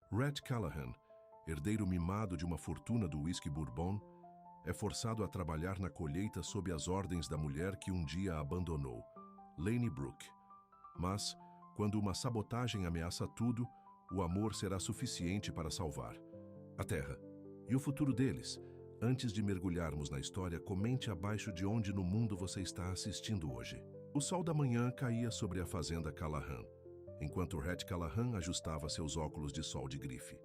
Rhett Callahan, herdeiro mimado de uma fortuna do whisky bourbon, é forçado a trabalhar na colheita sob as ordens da mulher que um dia a abandonou, Lainey Brooke. Mas, quando uma sabotagem ameaça tudo, o amor será suficiente para salvar a Terra e o futuro deles. Antes de mergulharmos na história, comente abaixo de onde no mundo você está assistindo hoje. O sol da manhã caía sobre a fazenda Callahan, enquanto Rhett Callahan ajustava seus óculos de sol de grife.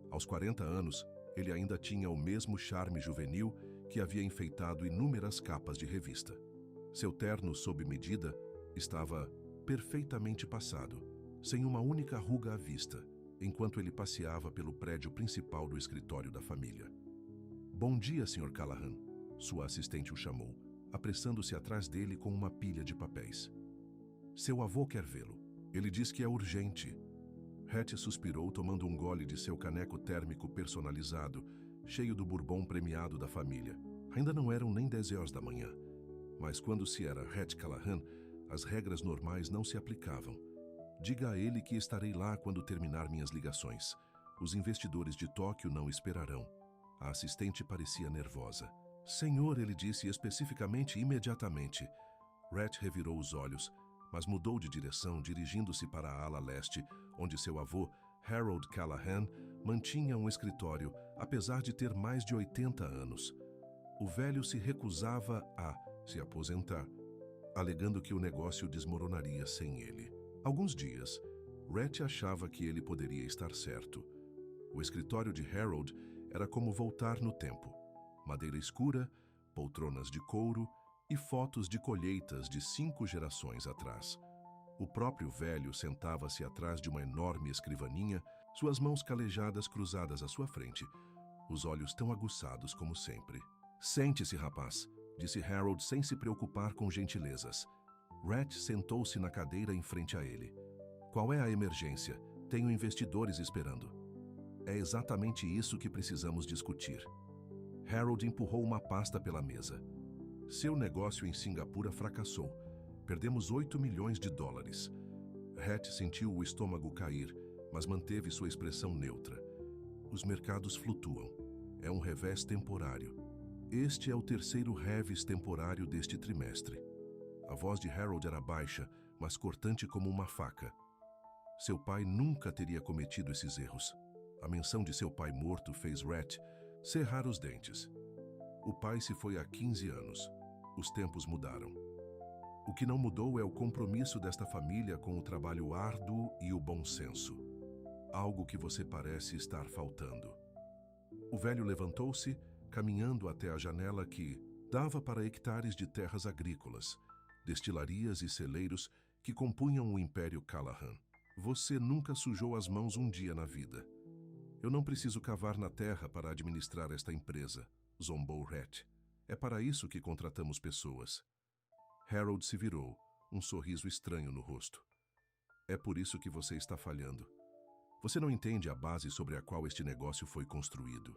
Aos 40 anos, ele ainda tinha o mesmo charme juvenil que havia enfeitado inúmeras capas de revista. Seu terno sob medida estava perfeitamente passado, sem uma única ruga à vista, enquanto ele passeava pelo prédio principal do escritório da família. "Bom dia, Sr. Callahan", sua assistente o chamou, apressando-se atrás dele com uma pilha de papéis. "Seu avô quer vê-lo. Ele diz que é urgente." Rhett suspirou, tomando um gole de seu caneco térmico personalizado, cheio do bourbon premiado da família. Ainda não eram nem 10 horas da manhã. Mas quando se era Rhett Callahan, as regras normais não se aplicavam. "Diga a ele que estarei lá quando terminar minhas ligações. Os investidores de Tóquio não esperarão." A assistente parecia nervosa. "Senhor", ele disse especificamente imediatamente. Rhett revirou os olhos, mas mudou de direção, dirigindo-se para a ala leste, onde seu avô, Harold Callahan, mantinha um escritório, apesar de ter mais de 80 anos. O velho se recusava a se aposentar, alegando que o negócio desmoronaria sem ele. Alguns dias, Rhett achava que ele poderia estar certo. O escritório de Harold era como voltar no tempo. Madeira escura, poltronas de couro e fotos de colheitas de 5 gerações atrás. O próprio velho sentava-se atrás de uma enorme escrivaninha, suas mãos calejadas cruzadas à sua frente, os olhos tão aguçados como sempre. "Sente-se, rapaz", disse Harold sem se preocupar com gentilezas. Rhett sentou-se na cadeira em frente a ele. "Qual é a emergência? Tenho investidores esperando." "É exatamente isso que precisamos discutir." Harold empurrou uma pasta pela mesa. "Seu negócio em Singapura fracassou. Perdemos $8 milhões. Rhett sentiu o estômago cair, mas manteve sua expressão neutra. "Os mercados flutuam. É um revés temporário. Este é o terceiro revés temporário deste trimestre." A voz de Harold era baixa, mas cortante como uma faca. Seu pai nunca teria cometido esses erros. A menção de seu pai morto fez Rhett cerrar os dentes. O pai se foi há 15 anos. Os tempos mudaram. O que não mudou é o compromisso desta família com o trabalho árduo e o bom senso. Algo que você parece estar faltando. O velho levantou-se, caminhando até a janela que dava para hectares de terras agrícolas, destilarias e celeiros que compunham o Império Callahan. "Você nunca sujou as mãos um dia na vida." "Eu não preciso cavar na terra para administrar esta empresa", zombou Rhett. "É para isso que contratamos pessoas." Harold se virou, um sorriso estranho no rosto. "É por isso que você está falhando. Você não entende a base sobre a qual este negócio foi construído."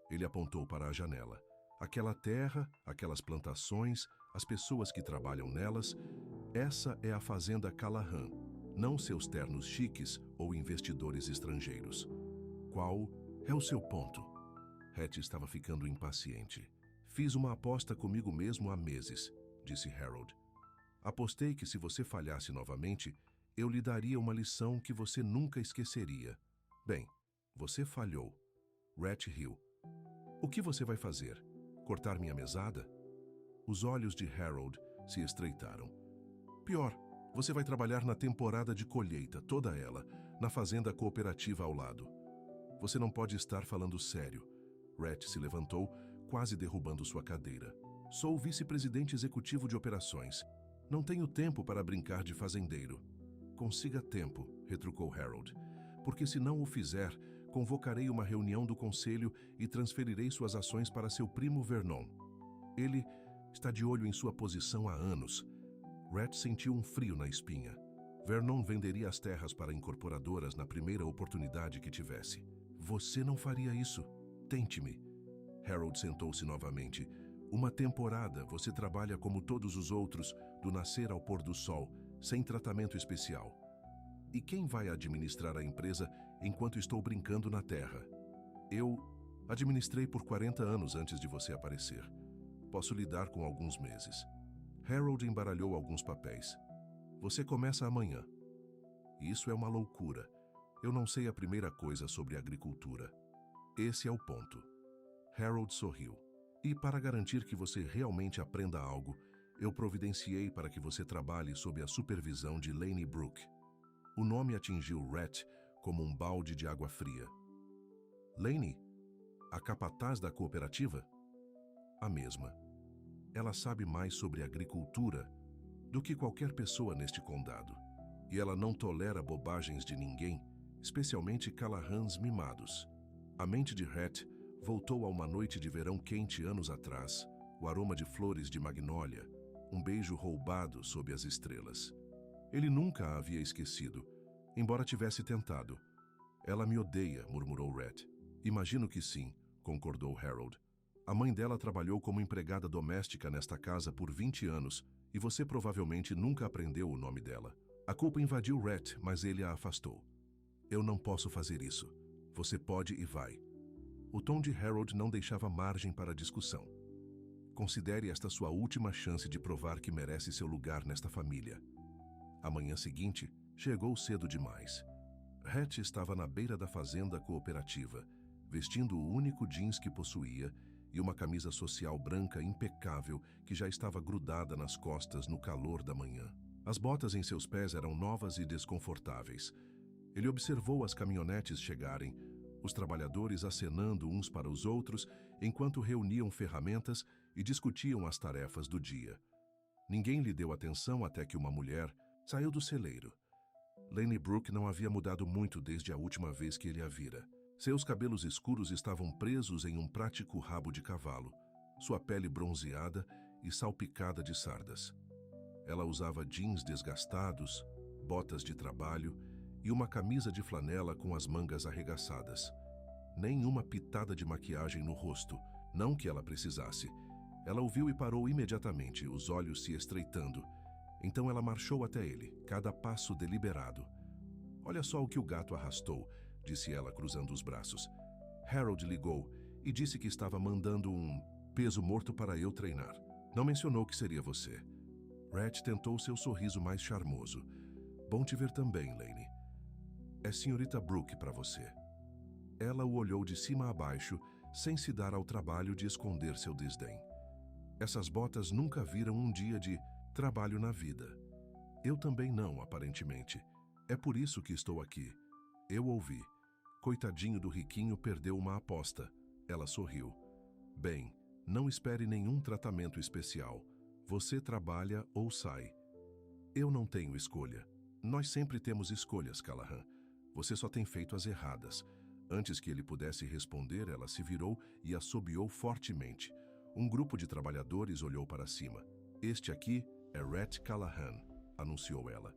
Ele apontou para a janela. "Aquela terra, aquelas plantações, as pessoas que trabalham nelas, essa é a fazenda Callahan, não seus ternos chiques ou investidores estrangeiros." "Qual é o seu ponto?" Rhett estava ficando impaciente. "Fiz uma aposta comigo mesmo há meses", disse Harold. "Apostei que se você falhasse novamente, eu lhe daria uma lição que você nunca esqueceria." "Bem, você falhou." Rhett riu. "O que você vai fazer? Cortar minha mesada?" Os olhos de Harold se estreitaram. "Pior, você vai trabalhar na temporada de colheita, toda ela, na fazenda cooperativa ao lado." "Você não pode estar falando sério." Rhett se levantou, quase derrubando sua cadeira. "Sou o vice-presidente executivo de operações. Não tenho tempo para brincar de fazendeiro." "Consiga tempo", retrucou Harold. "Porque se não o fizer, convocarei uma reunião do conselho e transferirei suas ações para seu primo Vernon. Ele está de olho em sua posição há anos." Rhett sentiu um frio na espinha. Vernon venderia as terras para incorporadoras na primeira oportunidade que tivesse. "Você não faria isso. Tente-me." Harold sentou-se novamente. "Uma temporada, você trabalha como todos os outros, do nascer ao pôr do sol, sem tratamento especial. E quem vai administrar a empresa enquanto estou brincando na terra. Eu administrei por 40 anos antes de você aparecer. Posso lidar com alguns meses. Harold embaralhou alguns papéis. Você começa amanhã. Isso é uma loucura. Eu não sei a primeira coisa sobre agricultura. Esse é o ponto. Harold sorriu. E para garantir que você realmente aprenda algo, eu providenciei para que você trabalhe sob a supervisão de Lainey Brooke. O nome atingiu Rhett como um balde de água fria. Lainey, a capataz da cooperativa? A mesma. Ela sabe mais sobre agricultura do que qualquer pessoa neste condado. E ela não tolera bobagens de ninguém, especialmente Callahans mimados. A mente de Rhett voltou a uma noite de verão quente anos atrás, o aroma de flores de magnólia, um beijo roubado sob as estrelas. Ele nunca a havia esquecido, embora tivesse tentado. Ela me odeia, murmurou Rhett. Imagino que sim, concordou Harold. A mãe dela trabalhou como empregada doméstica nesta casa por 20 anos e você provavelmente nunca aprendeu o nome dela. A culpa invadiu Rhett, mas ele a afastou. Eu não posso fazer isso. Você pode e vai. O tom de Harold não deixava margem para discussão. Considere esta sua última chance de provar que merece seu lugar nesta família. A manhã seguinte chegou cedo demais. Rhett estava na beira da fazenda cooperativa, vestindo o único jeans que possuía e uma camisa social branca impecável que já estava grudada nas costas no calor da manhã. As botas em seus pés eram novas e desconfortáveis. Ele observou as caminhonetes chegarem, os trabalhadores acenando uns para os outros enquanto reuniam ferramentas e discutiam as tarefas do dia. Ninguém lhe deu atenção até que uma mulher saiu do celeiro. Lainey Brooke não havia mudado muito desde a última vez que ele a vira. Seus cabelos escuros estavam presos em um prático rabo de cavalo, sua pele bronzeada e salpicada de sardas. Ela usava jeans desgastados, botas de trabalho e uma camisa de flanela com as mangas arregaçadas. Nenhuma pitada de maquiagem no rosto, não que ela precisasse. Ela o viu e parou imediatamente, os olhos se estreitando. Então ela marchou até ele, cada passo deliberado. Olha só o que o gato arrastou, disse ela cruzando os braços. Harold ligou e disse que estava mandando um peso morto para eu treinar. Não mencionou que seria você. Rhett tentou seu sorriso mais charmoso. Bom te ver também, Lainey. É senhorita Brooke para você. Ela o olhou de cima a baixo, sem se dar ao trabalho de esconder seu desdém. Essas botas nunca viram um dia de trabalho na vida. Eu também não, aparentemente. É por isso que estou aqui. Eu ouvi. Coitadinho do riquinho perdeu uma aposta. Ela sorriu. Bem, não espere nenhum tratamento especial. Você trabalha ou sai. Eu não tenho escolha. Nós sempre temos escolhas, Callahan. Você só tem feito as erradas. Antes que ele pudesse responder, ela se virou e assobiou fortemente. Um grupo de trabalhadores olhou para cima. Este aqui é Rhett Callahan, anunciou ela.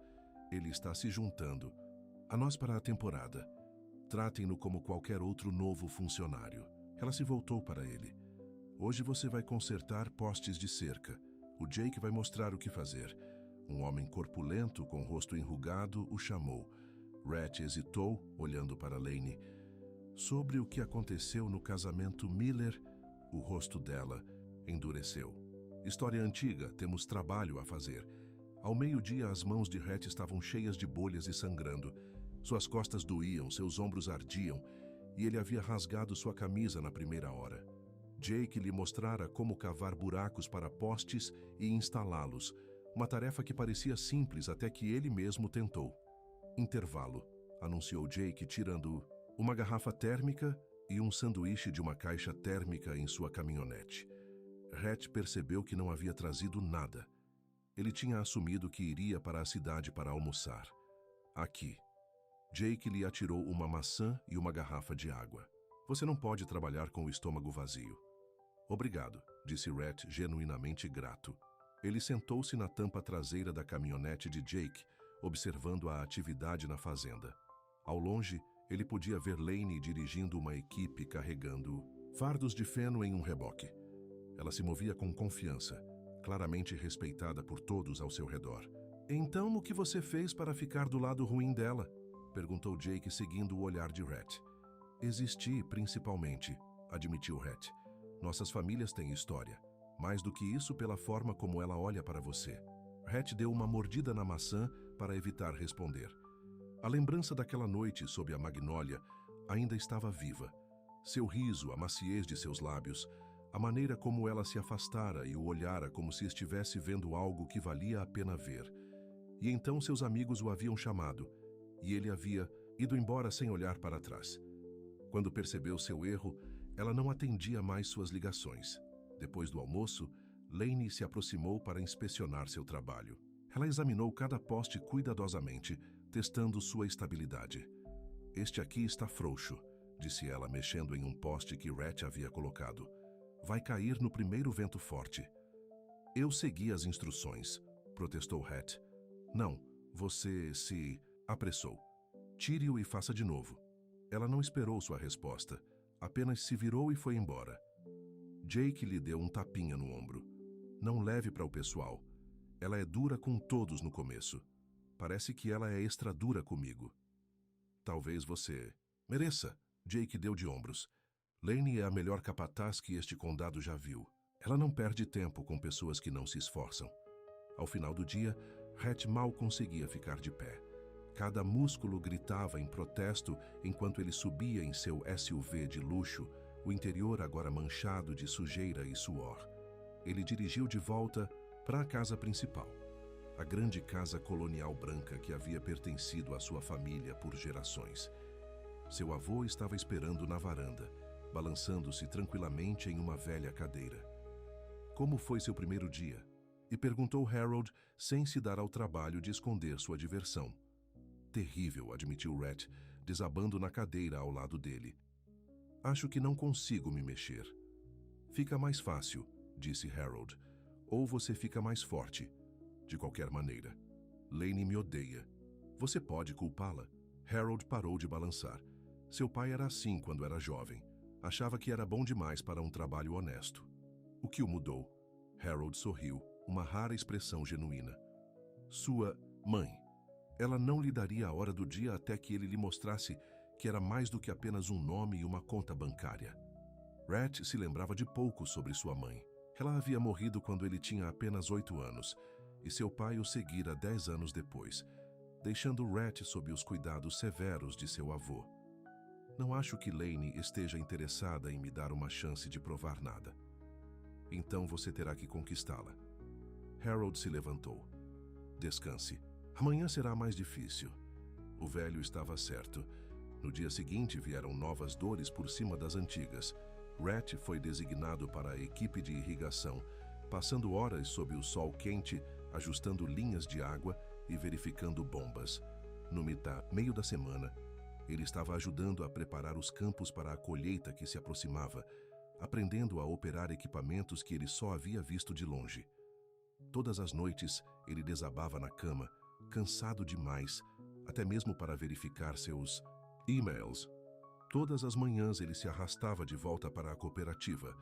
Ele está se juntando a nós para a temporada. Tratem-no como qualquer outro novo funcionário. Ela se voltou para ele. Hoje você vai consertar postes de cerca. O Jake vai mostrar o que fazer. Um homem corpulento, com o rosto enrugado, o chamou. Rhett hesitou, olhando para Lainey. Sobre o que aconteceu no casamento Miller, o rosto dela endureceu. História antiga, temos trabalho a fazer. Ao meio-dia, as mãos de Rhett estavam cheias de bolhas e sangrando. Suas costas doíam, seus ombros ardiam, e ele havia rasgado sua camisa na primeira hora. Jake lhe mostrara como cavar buracos para postes e instalá-los, uma tarefa que parecia simples até que ele mesmo tentou. Intervalo, anunciou Jake, tirando uma garrafa térmica e um sanduíche de uma caixa térmica em sua caminhonete. Rhett percebeu que não havia trazido nada. Ele tinha assumido que iria para a cidade para almoçar. Aqui. Jake lhe atirou uma maçã e uma garrafa de água. Você não pode trabalhar com o estômago vazio. Obrigado, disse Rhett, genuinamente grato. Ele sentou-se na tampa traseira da caminhonete de Jake, observando a atividade na fazenda. Ao longe, ele podia ver Lainey dirigindo uma equipe carregando fardos de feno em um reboque. Ela se movia com confiança, claramente respeitada por todos ao seu redor. Então, o que você fez para ficar do lado ruim dela? Perguntou Jake, seguindo o olhar de Rhett. Existi, principalmente, admitiu Rhett. Nossas famílias têm história. Mais do que isso, pela forma como ela olha para você. Rhett deu uma mordida na maçã para evitar responder. A lembrança daquela noite sob a magnólia ainda estava viva. Seu riso, a maciez de seus lábios, a maneira como ela se afastara e o olhara como se estivesse vendo algo que valia a pena ver. E então seus amigos o haviam chamado, e ele havia ido embora sem olhar para trás. Quando percebeu seu erro, ela não atendia mais suas ligações. Depois do almoço, Lainey se aproximou para inspecionar seu trabalho. Ela examinou cada poste cuidadosamente, testando sua estabilidade. Este aqui está frouxo, disse ela, mexendo em um poste que Rhett havia colocado. Vai cair no primeiro vento forte. Eu segui as instruções, protestou Rhett. Não, você se apressou. Tire-o e faça de novo. Ela não esperou sua resposta, apenas se virou e foi embora. Jake lhe deu um tapinha no ombro. Não leve para o pessoal. Ela é dura com todos no começo. Parece que ela é extra dura comigo. Talvez você mereça, Jake deu de ombros. Lainey é a melhor capataz que este condado já viu. Ela não perde tempo com pessoas que não se esforçam. Ao final do dia, Rhett mal conseguia ficar de pé. Cada músculo gritava em protesto enquanto ele subia em seu SUV de luxo, o interior agora manchado de sujeira e suor. Ele dirigiu de volta para a casa principal, a grande casa colonial branca que havia pertencido à sua família por gerações. Seu avô estava esperando na varanda, balançando-se tranquilamente em uma velha cadeira. Como foi seu primeiro dia? E perguntou Harold, sem se dar ao trabalho de esconder sua diversão. Terrível, admitiu Rhett, desabando na cadeira ao lado dele. Acho que não consigo me mexer. Fica mais fácil, disse Harold. Ou você fica mais forte. De qualquer maneira. Lainey me odeia. Você pode culpá-la? Harold parou de balançar. Seu pai era assim quando era jovem. Achava que era bom demais para um trabalho honesto. O que o mudou? Harold sorriu, uma rara expressão genuína. Sua mãe. Ela não lhe daria a hora do dia até que ele lhe mostrasse que era mais do que apenas um nome e uma conta bancária. Rhett se lembrava de pouco sobre sua mãe. Ela havia morrido quando ele tinha apenas 8 anos, e seu pai o seguira 10 anos depois, deixando Rhett sob os cuidados severos de seu avô. Não acho que Lainey esteja interessada em me dar uma chance de provar nada. Então você terá que conquistá-la. Harold se levantou. Descanse. Amanhã será mais difícil. O velho estava certo. No dia seguinte vieram novas dores por cima das antigas. Rhett foi designado para a equipe de irrigação, passando horas sob o sol quente, ajustando linhas de água e verificando bombas. No meio da semana, ele estava ajudando a preparar os campos para a colheita que se aproximava, aprendendo a operar equipamentos que ele só havia visto de longe. Todas as noites, ele desabava na cama, cansado demais, até mesmo para verificar seus e-mails. Todas as manhãs ele se arrastava de volta para a cooperativa,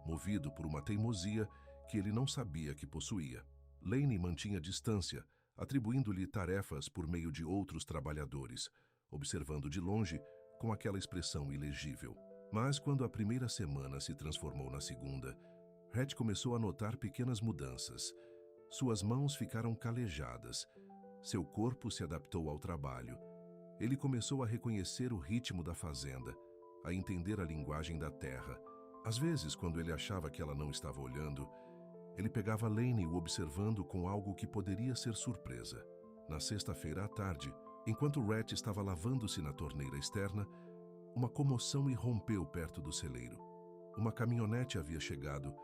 movido por uma teimosia que ele não sabia que possuía. Lainey mantinha distância, atribuindo-lhe tarefas por meio de outros trabalhadores, observando de longe com aquela expressão ilegível. Mas quando a primeira semana se transformou na segunda, Rhett começou a notar pequenas mudanças. Suas mãos ficaram calejadas. Seu corpo se adaptou ao trabalho. Ele começou a reconhecer o ritmo da fazenda, a entender a linguagem da terra. Às vezes, quando ele achava que ela não estava olhando, ele pegava Lainey o observando com algo que poderia ser surpresa. Na sexta-feira à tarde, enquanto Rhett estava lavando-se na torneira externa, uma comoção irrompeu perto do celeiro. Uma caminhonete havia chegado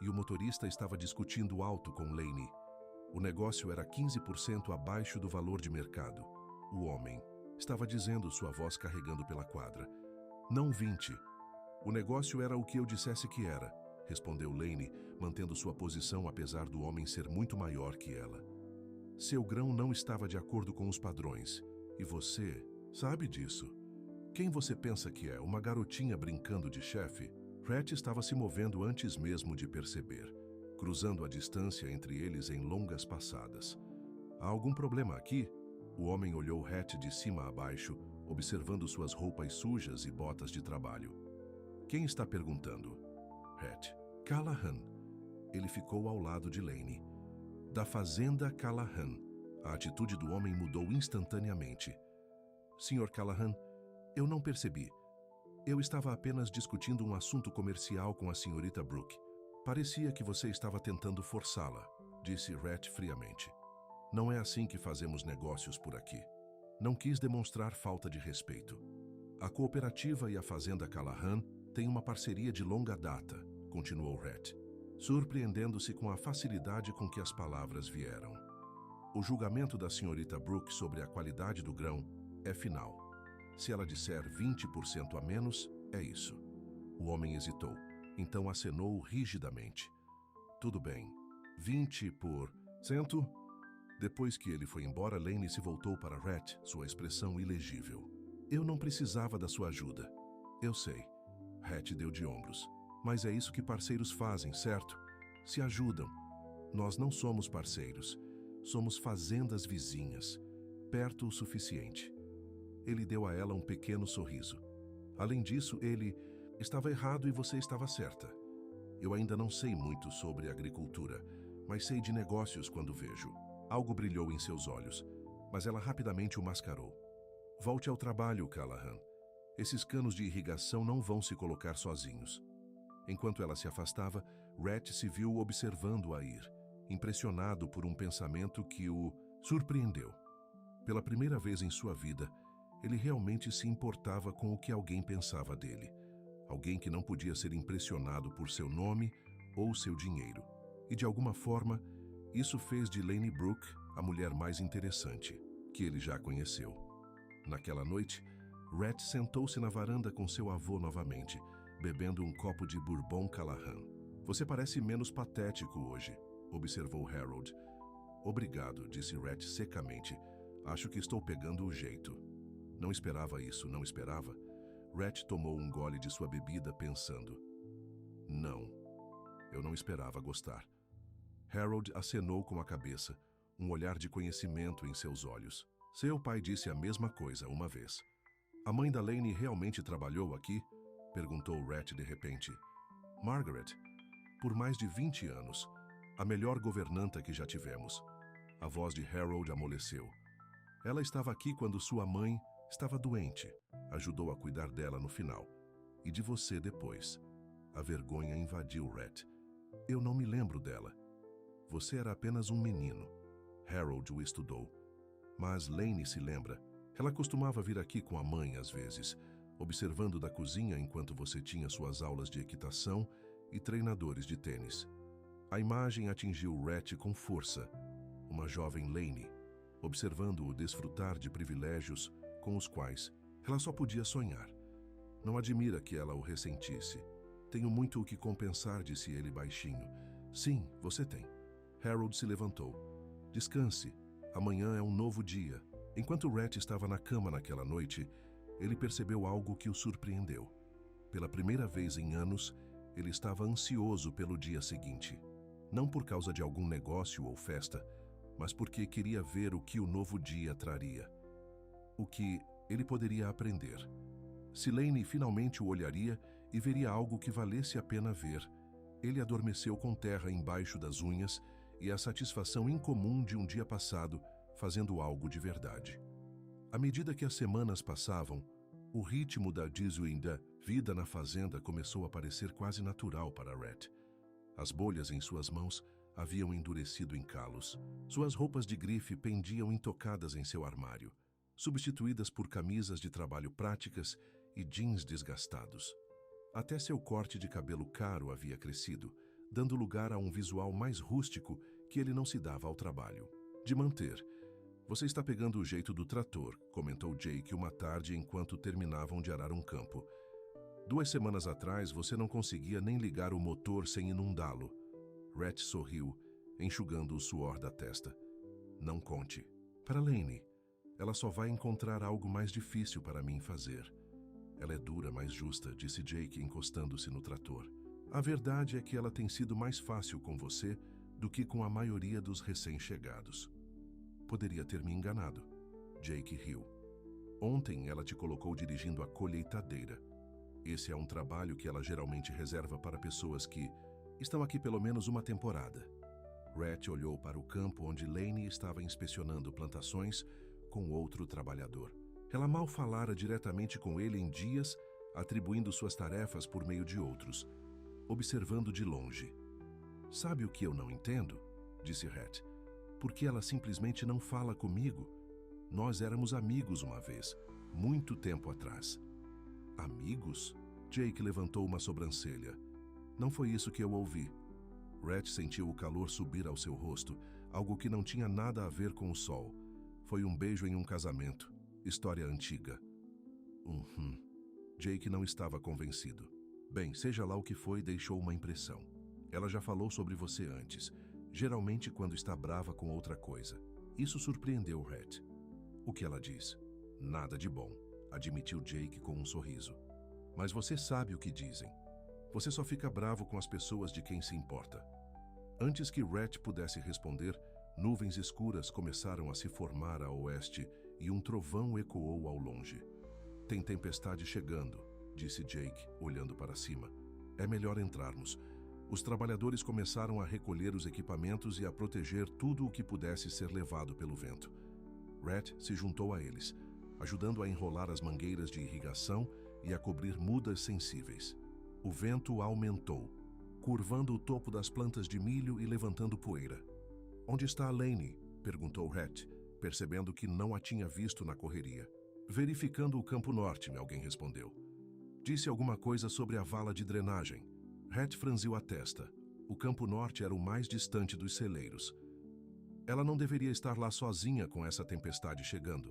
e o motorista estava discutindo alto com Lainey. O negócio era 15% abaixo do valor de mercado. O homem estava dizendo, sua voz carregando pela quadra. Não 20. O negócio era o que eu dissesse que era, respondeu Lainey, mantendo sua posição apesar do homem ser muito maior que ela. Seu grão não estava de acordo com os padrões. E você sabe disso. Quem você pensa que é? Uma garotinha brincando de chefe? Rhett estava se movendo antes mesmo de perceber, cruzando a distância entre eles em longas passadas. Há algum problema aqui? O homem olhou Hatch de cima a baixo, observando suas roupas sujas e botas de trabalho. Quem está perguntando? Hatch. Callahan. Ele ficou ao lado de Lane. Da fazenda Callahan. A atitude do homem mudou instantaneamente. Sr. Callahan, eu não percebi. Eu estava apenas discutindo um assunto comercial com a senhorita Brooke. Parecia que você estava tentando forçá-la, disse Rhett friamente. Não é assim que fazemos negócios por aqui. Não quis demonstrar falta de respeito. A cooperativa e a fazenda Callahan têm uma parceria de longa data, continuou Rhett, surpreendendo-se com a facilidade com que as palavras vieram. O julgamento da senhorita Brooke sobre a qualidade do grão é final. Se ela disser 20% a menos, é isso. O homem hesitou, então acenou rigidamente. Tudo bem, 20%? Depois que ele foi embora, Lane se voltou para Rhett, sua expressão ilegível. Eu não precisava da sua ajuda. Eu sei. Rhett deu de ombros. Mas é isso que parceiros fazem, certo? Se ajudam. Nós não somos parceiros. Somos fazendas vizinhas. Perto o suficiente. Ele deu a ela um pequeno sorriso. Além disso, ele estava errado e você estava certa. Eu ainda não sei muito sobre agricultura, mas sei de negócios quando vejo. Algo brilhou em seus olhos, mas ela rapidamente o mascarou. Volte ao trabalho, Callahan. Esses canos de irrigação não vão se colocar sozinhos. Enquanto ela se afastava, Rhett se viu observando-a ir, impressionado por um pensamento que o surpreendeu. Pela primeira vez em sua vida, ele realmente se importava com o que alguém pensava dele. Alguém que não podia ser impressionado por seu nome ou seu dinheiro. E de alguma forma, isso fez de Lane Brooke a mulher mais interessante que ele já conheceu. Naquela noite, Rhett sentou-se na varanda com seu avô novamente, bebendo um copo de Bourbon Callahan. Você parece menos patético hoje, observou Harold. Obrigado, disse Rhett secamente. Acho que estou pegando o jeito. Não esperava isso, não esperava? Rhett tomou um gole de sua bebida pensando. Não, eu não esperava gostar. Harold acenou com a cabeça, um olhar de conhecimento em seus olhos. Seu pai disse a mesma coisa uma vez. A mãe da Lane realmente trabalhou aqui? Perguntou Rhett de repente. Margaret, por mais de 20 anos, a melhor governanta que já tivemos. A voz de Harold amoleceu. Ela estava aqui quando sua mãe estava doente. Ajudou a cuidar dela no final. E de você depois. A vergonha invadiu Rhett. Eu não me lembro dela. Você era apenas um menino. Harold o estudou. Mas Lane se lembra. Ela costumava vir aqui com a mãe às vezes, observando da cozinha enquanto você tinha suas aulas de equitação e treinadores de tênis. A imagem atingiu Rhett com força. Uma jovem Lane, observando-o desfrutar de privilégios com os quais ela só podia sonhar. Não admira que ela o ressentisse. Tenho muito o que compensar, disse ele baixinho. Sim, você tem. Harold se levantou. Descanse. Amanhã é um novo dia. Enquanto Rhett estava na cama naquela noite, ele percebeu algo que o surpreendeu. Pela primeira vez em anos, ele estava ansioso pelo dia seguinte. Não por causa de algum negócio ou festa, mas porque queria ver o que o novo dia traria. O que ele poderia aprender. Se Lane finalmente o olharia e veria algo que valesse a pena ver, ele adormeceu com terra embaixo das unhas e a satisfação incomum de um dia passado fazendo algo de verdade. À medida que as semanas passavam, o ritmo da vida na fazenda começou a parecer quase natural para Rhett. As bolhas em suas mãos haviam endurecido em calos. Suas roupas de grife pendiam intocadas em seu armário, substituídas por camisas de trabalho práticas e jeans desgastados. Até seu corte de cabelo caro havia crescido, dando lugar a um visual mais rústico que ele não se dava ao trabalho de manter. Você está pegando o jeito do trator, comentou Jake uma tarde enquanto terminavam de arar um campo. 2 semanas atrás você não conseguia nem ligar o motor sem inundá-lo. Rhett sorriu, enxugando o suor da testa. Não conte. Para Lane, ela só vai encontrar algo mais difícil para mim fazer. Ela é dura, mas justa, disse Jake encostando-se no trator. A verdade é que ela tem sido mais fácil com você do que com a maioria dos recém-chegados. Poderia ter me enganado. Jake riu. Ontem ela te colocou dirigindo a colheitadeira. Esse é um trabalho que ela geralmente reserva para pessoas que estão aqui pelo menos uma temporada. Rhett olhou para o campo onde Lainey estava inspecionando plantações com outro trabalhador. Ela mal falara diretamente com ele em dias, atribuindo suas tarefas por meio de outros, observando de longe. Sabe o que eu não entendo? Disse Rhett. Por que ela simplesmente não fala comigo? Nós éramos amigos uma vez, muito tempo atrás. Amigos? Jake levantou uma sobrancelha. Não foi isso que eu ouvi. Rhett sentiu o calor subir ao seu rosto, algo que não tinha nada a ver com o sol. Foi um beijo em um casamento. História antiga. Jake não estava convencido. Bem, seja lá o que foi, deixou uma impressão. Ela já falou sobre você antes, geralmente quando está brava com outra coisa. Isso surpreendeu Rhett. O que ela diz? Nada de bom, admitiu Jake com um sorriso. Mas você sabe o que dizem. Você só fica bravo com as pessoas de quem se importa. Antes que Rhett pudesse responder, nuvens escuras começaram a se formar a oeste e um trovão ecoou ao longe. Tem tempestade chegando, disse Jake, olhando para cima. É melhor entrarmos. Os trabalhadores começaram a recolher os equipamentos e a proteger tudo o que pudesse ser levado pelo vento. Rhett se juntou a eles, ajudando a enrolar as mangueiras de irrigação e a cobrir mudas sensíveis. O vento aumentou, curvando o topo das plantas de milho e levantando poeira. Onde está a Lainey? Perguntou Rhett, percebendo que não a tinha visto na correria. Verificando o campo norte, alguém respondeu. Disse alguma coisa sobre a vala de drenagem. Rhett franziu a testa. O campo norte era o mais distante dos celeiros. Ela não deveria estar lá sozinha com essa tempestade chegando.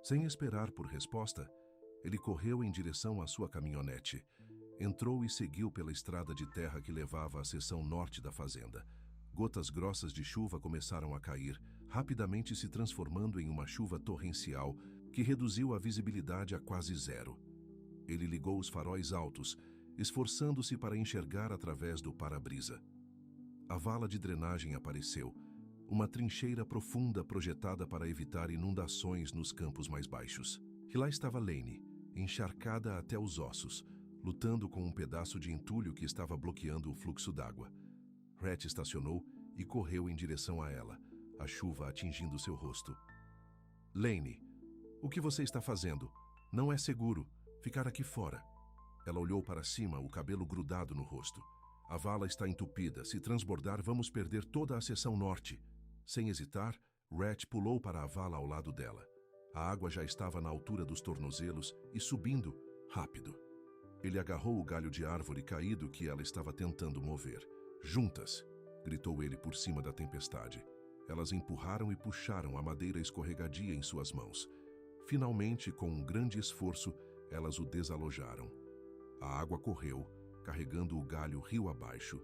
Sem esperar por resposta, ele correu em direção à sua caminhonete. Entrou e seguiu pela estrada de terra que levava à seção norte da fazenda. Gotas grossas de chuva começaram a cair, rapidamente se transformando em uma chuva torrencial que reduziu a visibilidade a quase zero. Ele ligou os faróis altos, esforçando-se para enxergar através do para-brisa. A vala de drenagem apareceu, uma trincheira profunda projetada para evitar inundações nos campos mais baixos. E lá estava Lainey, encharcada até os ossos, lutando com um pedaço de entulho que estava bloqueando o fluxo d'água. Rhett estacionou e correu em direção a ela, a chuva atingindo seu rosto. Lainey, o que você está fazendo? Não é seguro ficar aqui fora. Ela olhou para cima, o cabelo grudado no rosto. A vala está entupida. Se transbordar, vamos perder toda a seção norte. Sem hesitar, Rhett pulou para a vala ao lado dela. A água já estava na altura dos tornozelos e subindo, rápido. Ele agarrou o galho de árvore caído que ela estava tentando mover. Juntas, gritou ele por cima da tempestade. Elas empurraram e puxaram a madeira escorregadia em suas mãos. Finalmente, com um grande esforço, elas o desalojaram. A água correu, carregando o galho rio abaixo.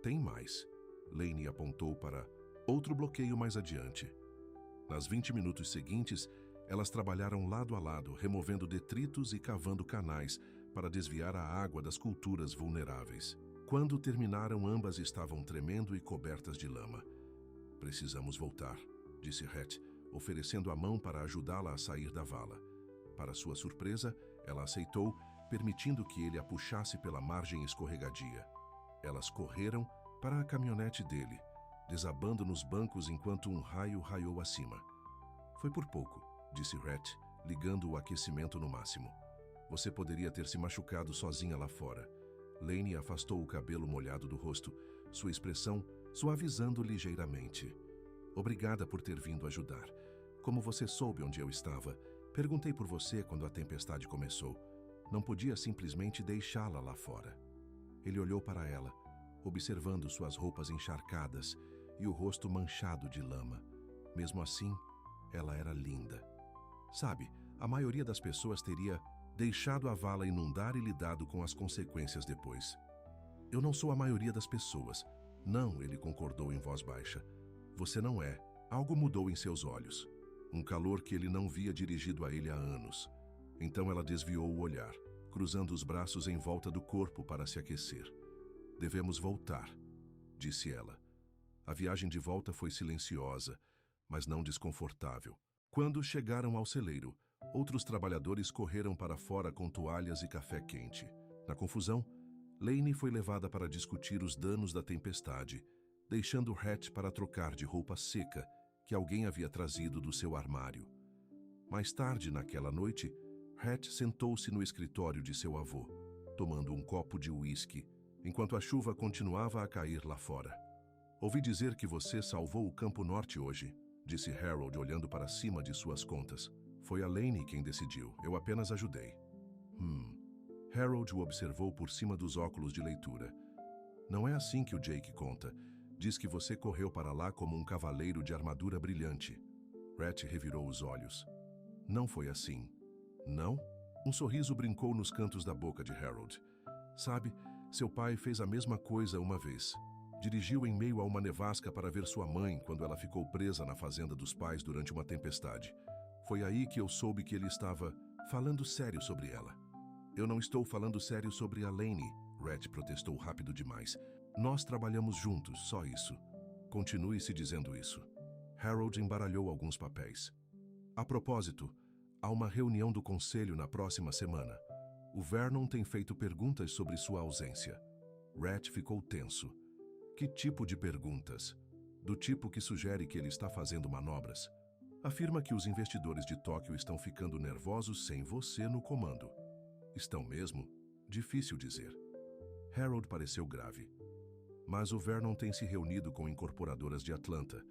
Tem mais. Lainey apontou para outro bloqueio mais adiante. Nas 20 minutos seguintes, elas trabalharam lado a lado, removendo detritos e cavando canais para desviar a água das culturas vulneráveis. Quando terminaram, ambas estavam tremendo e cobertas de lama. Precisamos voltar, disse Rhett, oferecendo a mão para ajudá-la a sair da vala. Para sua surpresa, ela aceitou, permitindo que ele a puxasse pela margem escorregadia. Elas correram para a caminhonete dele, desabando nos bancos enquanto um raio raiou acima. Foi por pouco, disse Rhett, ligando o aquecimento no máximo. Você poderia ter se machucado sozinha lá fora. Lainey afastou o cabelo molhado do rosto, sua expressão suavizando ligeiramente. Obrigada por ter vindo ajudar. Como você soube onde eu estava, perguntei por você quando a tempestade começou. Não podia simplesmente deixá-la lá fora. Ele olhou para ela, observando suas roupas encharcadas e o rosto manchado de lama. Mesmo assim, ela era linda. Sabe, a maioria das pessoas teria deixado a vala inundar e lidado com as consequências depois. Eu não sou a maioria das pessoas. Não, ele concordou em voz baixa. Você não é. Algo mudou em seus olhos. Um calor que ele não via dirigido a ele há anos. Então ela desviou o olhar, cruzando os braços em volta do corpo para se aquecer. Devemos voltar, disse ela. A viagem de volta foi silenciosa, mas não desconfortável. Quando chegaram ao celeiro, outros trabalhadores correram para fora com toalhas e café quente. Na confusão, Lainey foi levada para discutir os danos da tempestade, deixando Rhett para trocar de roupa seca que alguém havia trazido do seu armário. Mais tarde, naquela noite, Rhett sentou-se no escritório de seu avô, tomando um copo de uísque, enquanto a chuva continuava a cair lá fora. "Ouvi dizer que você salvou o Campo Norte hoje", disse Harold olhando para cima de suas contas. "Foi a Lainey quem decidiu, eu apenas ajudei." Harold o observou por cima dos óculos de leitura. "Não é assim que o Jake conta. Diz que você correu para lá como um cavaleiro de armadura brilhante." Rhett revirou os olhos. "Não foi assim." "Não?" Um sorriso brincou nos cantos da boca de Harold. "Sabe, seu pai fez a mesma coisa uma vez. Dirigiu em meio a uma nevasca para ver sua mãe quando ela ficou presa na fazenda dos pais durante uma tempestade. Foi aí que eu soube que ele estava falando sério sobre ela." "Eu não estou falando sério sobre a Lainey", Rhett protestou rápido demais. "Nós trabalhamos juntos, só isso." "Continue se dizendo isso." Harold embaralhou alguns papéis. "A propósito, há uma reunião do conselho na próxima semana. O Vernon tem feito perguntas sobre sua ausência." Rhett ficou tenso. "Que tipo de perguntas?" "Do tipo que sugere que ele está fazendo manobras. Afirma que os investidores de Tóquio estão ficando nervosos sem você no comando." "Estão mesmo? Difícil dizer." Harold pareceu grave. "Mas o Vernon tem se reunido com incorporadoras de Atlanta.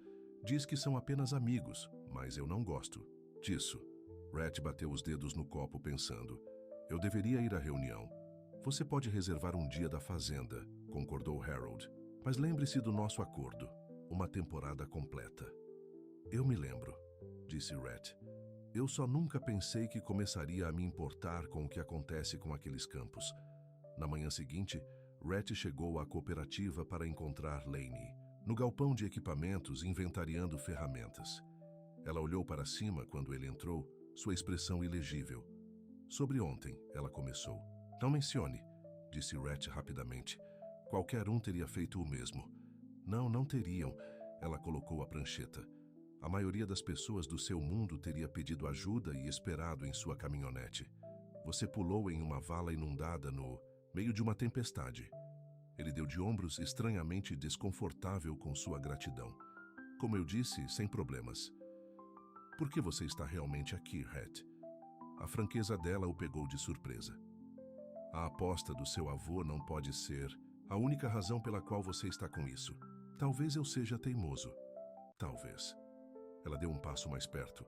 Diz que são apenas amigos, mas eu não gosto disso." Rhett bateu os dedos no copo pensando. "Eu deveria ir à reunião." "Você pode reservar um dia da fazenda", concordou Harold. "Mas lembre-se do nosso acordo. Uma temporada completa." "Eu me lembro", disse Rhett. "Eu só nunca pensei que começaria a me importar com o que acontece com aqueles campos." Na manhã seguinte, Rhett chegou à cooperativa para encontrar Lainey, no galpão de equipamentos inventariando ferramentas. Ela olhou para cima quando ele entrou, sua expressão ilegível. "Sobre ontem", ela começou. "Não mencione", disse Rhett rapidamente. "Qualquer um teria feito o mesmo." Não teriam", ela colocou a prancheta. "A maioria das pessoas do seu mundo teria pedido ajuda e esperado em sua caminhonete. Você pulou em uma vala inundada no meio de uma tempestade." Ele deu de ombros, estranhamente desconfortável com sua gratidão. "Como eu disse, sem problemas." "Por que você está realmente aqui, Rhett?" A franqueza dela o pegou de surpresa. "A aposta do seu avô não pode ser a única razão pela qual você está com isso. Talvez eu seja teimoso." "Talvez." Ela deu um passo mais perto.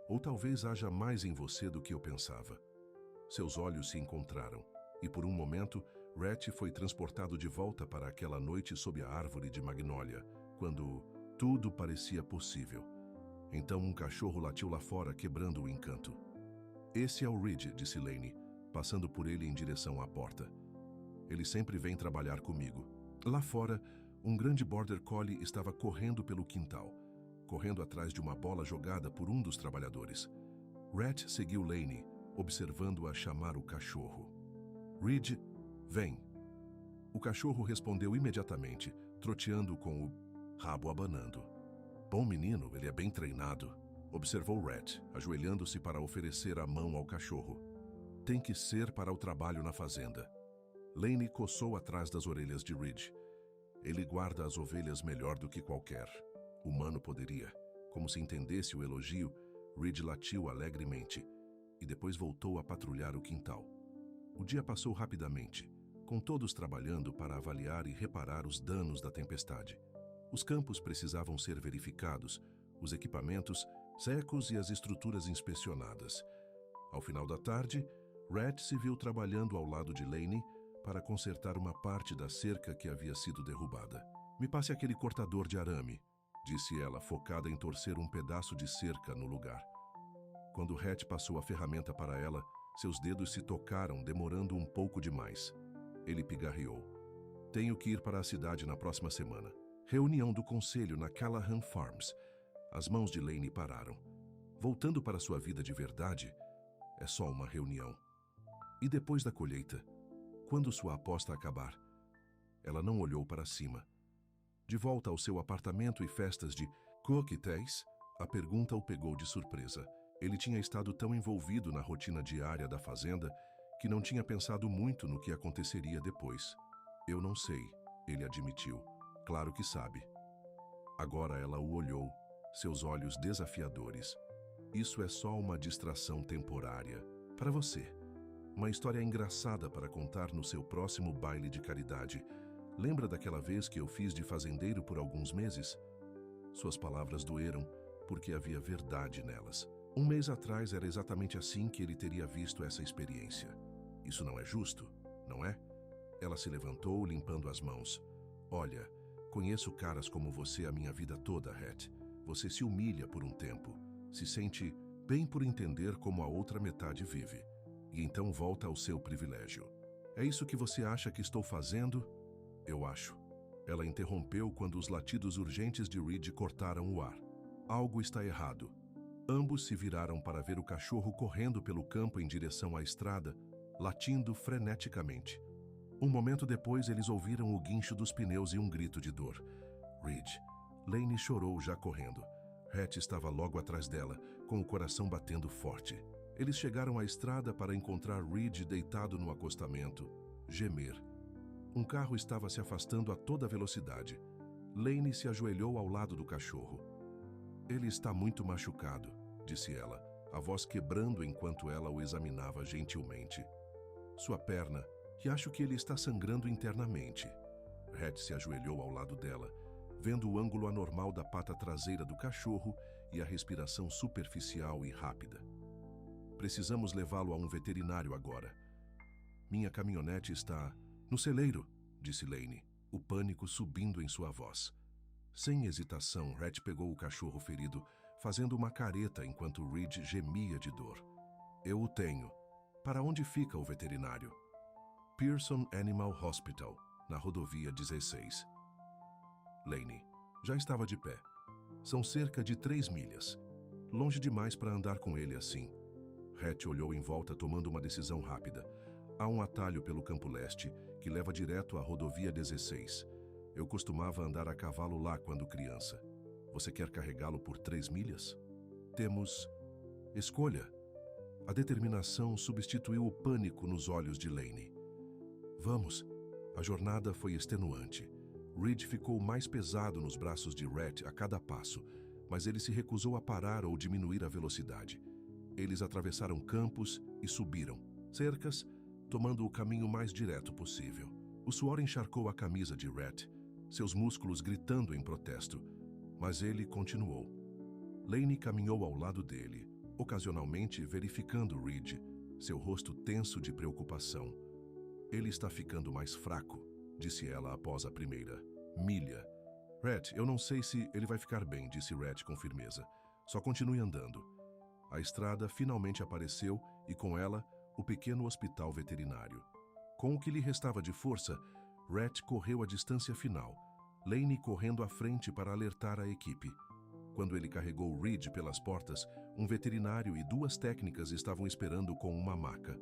"Ou talvez haja mais em você do que eu pensava." Seus olhos se encontraram, e por um momento, Rhett foi transportado de volta para aquela noite sob a árvore de magnólia, quando tudo parecia possível. Então um cachorro latiu lá fora, quebrando o encanto. "Esse é o Reed", disse Lainey, passando por ele em direção à porta. "Ele sempre vem trabalhar comigo." Lá fora, um grande border collie estava correndo pelo quintal, correndo atrás de uma bola jogada por um dos trabalhadores. Rhett seguiu Lainey, observando-a chamar o cachorro. "Reed, vem." O cachorro respondeu imediatamente, troteando com o rabo abanando. "Bom menino, ele é bem treinado", observou Rhett, ajoelhando-se para oferecer a mão ao cachorro. "Tem que ser para o trabalho na fazenda." Lainey coçou atrás das orelhas de Reed. "Ele guarda as ovelhas melhor do que qualquer humano poderia." Como se entendesse o elogio, Reed latiu alegremente e depois voltou a patrulhar o quintal. O dia passou rapidamente, com todos trabalhando para avaliar e reparar os danos da tempestade. Os campos precisavam ser verificados, os equipamentos secos e as estruturas inspecionadas. Ao final da tarde, Rhett se viu trabalhando ao lado de Lainey para consertar uma parte da cerca que havia sido derrubada. "Me passe aquele cortador de arame", disse ela, focada em torcer um pedaço de cerca no lugar. Quando Rhett passou a ferramenta para ela, seus dedos se tocaram, demorando um pouco demais. Ele pigarreou. "Tenho que ir para a cidade na próxima semana. Reunião do conselho na Callahan Farms." As mãos de Lainey pararam. Voltando para sua vida de verdade, é só uma reunião. E depois da colheita, quando sua aposta acabar? Ela não olhou para cima. De volta ao seu apartamento e festas de coquetéis, A pergunta o pegou de surpresa. Ele tinha estado tão envolvido na rotina diária da fazenda que não tinha pensado muito no que aconteceria depois. Eu não sei, ele admitiu. Claro que sabe. Agora ela o olhou, seus olhos desafiadores. Isso é só uma distração temporária. Para você. Uma história engraçada para contar no seu próximo baile de caridade. Lembra daquela vez que eu fiz de fazendeiro por alguns meses? Suas palavras doeram, porque havia verdade nelas. Um mês atrás era exatamente assim que ele teria visto essa experiência. Isso não é justo, não é? Ela se levantou, limpando as mãos. Olha, conheço caras como você a minha vida toda, Het. Você se humilha por um tempo, se sente bem por entender como a outra metade vive, e então volta ao seu privilégio. É isso que você acha que estou fazendo? Eu acho. Ela interrompeu quando os latidos urgentes de Reed cortaram o ar. Algo está errado. Ambos se viraram para ver o cachorro correndo pelo campo em direção à estrada, latindo freneticamente. Um momento depois, eles ouviram o guincho dos pneus e um grito de dor. Reed. Lainey chorou já correndo. Het estava logo atrás dela, com o coração batendo forte. Eles chegaram à estrada para encontrar Reed deitado no acostamento, gemer. Um carro estava se afastando a toda velocidade. Lainey se ajoelhou ao lado do cachorro. Ele está muito machucado, disse ela, a voz quebrando enquanto ela o examinava gentilmente. Sua perna, que acho que ele está sangrando internamente. Het se ajoelhou ao lado dela, vendo o ângulo anormal da pata traseira do cachorro e a respiração superficial e rápida. Precisamos levá-lo a um veterinário agora. Minha caminhonete está no celeiro, disse Lainey, o pânico subindo em sua voz. Sem hesitação, Het pegou o cachorro ferido, fazendo uma careta enquanto Reed gemia de dor. Eu o tenho. Para onde fica o veterinário? Pearson Animal Hospital, na rodovia 16. Lainey já estava de pé. São cerca de 3 milhas. Longe demais para andar com ele assim. Het olhou em volta tomando uma decisão rápida. Há um atalho pelo Campo Leste que leva direto à rodovia 16. Eu costumava andar a cavalo lá quando criança. Você quer carregá-lo por 3 milhas? Temos escolha. A determinação substituiu o pânico nos olhos de Lainey. Vamos. A jornada foi extenuante. Reed ficou mais pesado nos braços de Het a cada passo, mas ele se recusou a parar ou diminuir a velocidade. Eles atravessaram campos e subiram cercas, tomando o caminho mais direto possível. O suor encharcou a camisa de Het, seus músculos gritando em protesto, mas ele continuou. Lainey caminhou ao lado dele, ocasionalmente verificando Reed, seu rosto tenso de preocupação. Ele está ficando mais fraco, disse ela após a primeira milha. Het, eu não sei se ele vai ficar bem, disse Het com firmeza. Só continue andando. A estrada finalmente apareceu e com ela o pequeno hospital veterinário. Com o que lhe restava de força, Het correu a distância final, Lainey correndo à frente para alertar a equipe. Quando ele carregou Reed pelas portas, um veterinário e 2 técnicas estavam esperando com uma maca.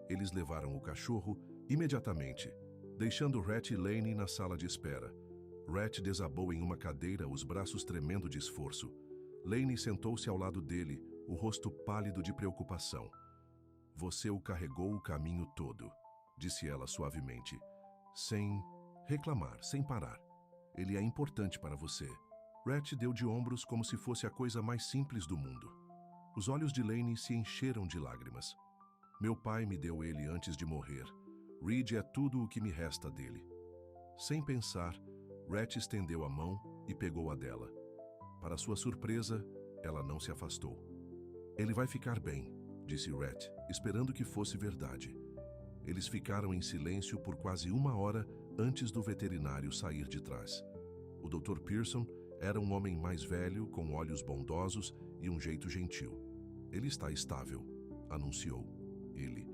Eles levaram o cachorro imediatamente, deixando Het e Lainey na sala de espera. Het desabou em uma cadeira, os braços tremendo de esforço. Lainey sentou-se ao lado dele, o rosto pálido de preocupação. Você o carregou o caminho todo, disse ela suavemente, sem reclamar, sem parar. Ele é importante para você. Het deu de ombros como se fosse a coisa mais simples do mundo. Os olhos de Lainey se encheram de lágrimas. Meu pai me deu ele antes de morrer. Reed é tudo o que me resta dele. Sem pensar, Het estendeu a mão e pegou a dela. Para sua surpresa, ela não se afastou. Ele vai ficar bem, disse Het, esperando que fosse verdade. Eles ficaram em silêncio por quase 1 hora antes do veterinário sair de trás. O Dr. Pearson era um homem mais velho, com olhos bondosos e um jeito gentil. Ele está estável, anunciou. Ele,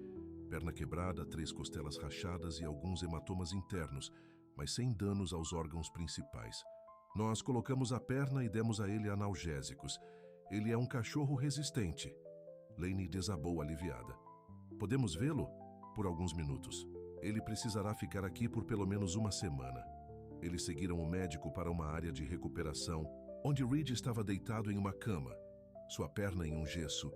perna quebrada, 3 costelas rachadas e alguns hematomas internos, mas sem danos aos órgãos principais. Nós colocamos a perna e demos a ele analgésicos. Ele é um cachorro resistente. Lainey desabou aliviada. Podemos vê-lo? Por alguns minutos. Ele precisará ficar aqui por pelo menos 1 semana. Eles seguiram o médico para uma área de recuperação, onde Reed estava deitado em uma cama, sua perna em um gesso,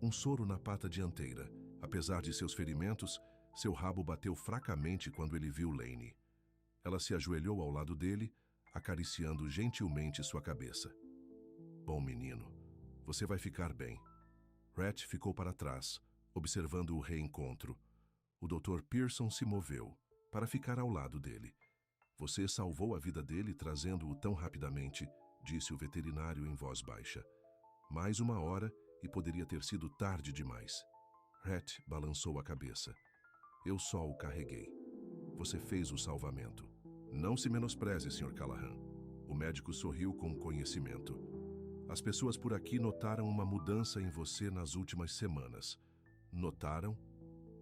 um soro na pata dianteira. Apesar de seus ferimentos, seu rabo bateu fracamente quando ele viu Lainey. Ela se ajoelhou ao lado dele, acariciando gentilmente sua cabeça. Bom menino, você vai ficar bem. Rhett ficou para trás, observando o reencontro. O Dr. Pearson se moveu, para ficar ao lado dele. Você salvou a vida dele trazendo-o tão rapidamente, disse o veterinário em voz baixa. Mais uma hora e poderia ter sido tarde demais. Rhett balançou a cabeça. Eu só o carreguei. Você fez o salvamento. Não se menospreze, Sr. Callahan. O médico sorriu com conhecimento. As pessoas por aqui notaram uma mudança em você nas últimas semanas. Notaram?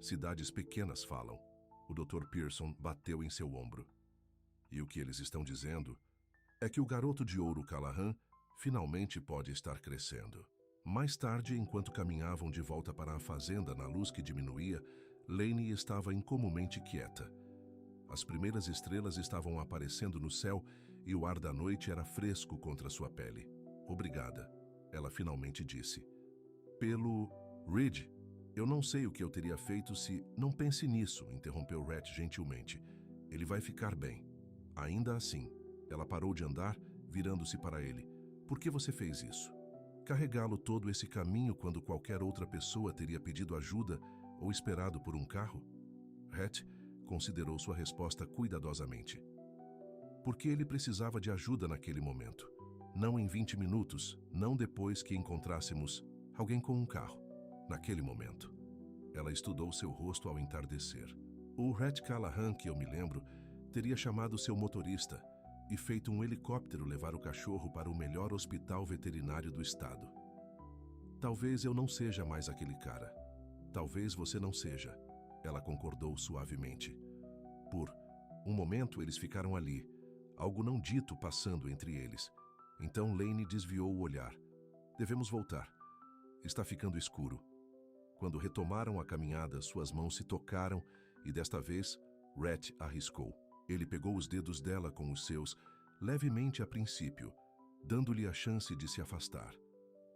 Cidades pequenas falam. O Dr. Pearson bateu em seu ombro. E o que eles estão dizendo é que o garoto de ouro Callahan finalmente pode estar crescendo. Mais tarde, enquanto caminhavam de volta para a fazenda na luz que diminuía, Lainey estava incomumente quieta. As primeiras estrelas estavam aparecendo no céu e o ar da noite era fresco contra sua pele. Obrigada, ela finalmente disse. Pelo... Reed, eu não sei o que eu teria feito se... Não pense nisso, interrompeu Rhett gentilmente. Ele vai ficar bem. Ainda assim, ela parou de andar, virando-se para ele. Por que você fez isso? Carregá-lo todo esse caminho quando qualquer outra pessoa teria pedido ajuda ou esperado por um carro? Rhett considerou sua resposta cuidadosamente. Porque ele precisava de ajuda naquele momento. Não em 20 minutos, não depois que encontrássemos alguém com um carro. Naquele momento. Ela estudou seu rosto ao entardecer. O Rhett Callahan, que eu me lembro, teria chamado seu motorista e feito um helicóptero levar o cachorro para o melhor hospital veterinário do estado. Talvez eu não seja mais aquele cara. Talvez você não seja. Ela concordou suavemente. Por um momento eles ficaram ali, algo não dito passando entre eles. Então Lainey desviou o olhar. Devemos voltar. Está ficando escuro. Quando retomaram a caminhada, suas mãos se tocaram e desta vez Rhett arriscou. Ele pegou os dedos dela com os seus, levemente a princípio, dando-lhe a chance de se afastar.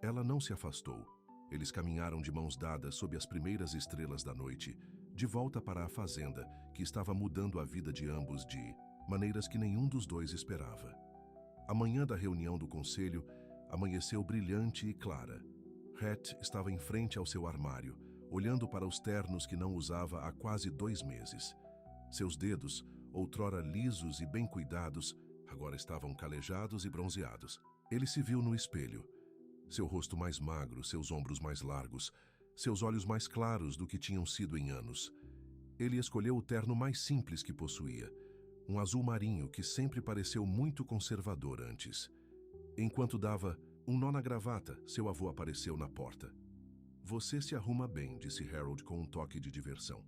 Ela não se afastou. Eles caminharam de mãos dadas sob as primeiras estrelas da noite, de volta para a fazenda, que estava mudando a vida de ambos de maneiras que nenhum dos dois esperava. A manhã da reunião do conselho amanheceu brilhante e clara. Rhett estava em frente ao seu armário, olhando para os ternos que não usava há quase 2 meses. Seus dedos, outrora lisos e bem cuidados, agora estavam calejados e bronzeados. Ele se viu no espelho. Seu rosto mais magro, seus ombros mais largos, seus olhos mais claros do que tinham sido em anos. Ele escolheu o terno mais simples que possuía, um azul marinho que sempre pareceu muito conservador antes. Enquanto dava um nó na gravata, seu avô apareceu na porta. Você se arruma bem, disse Harold com um toque de diversão.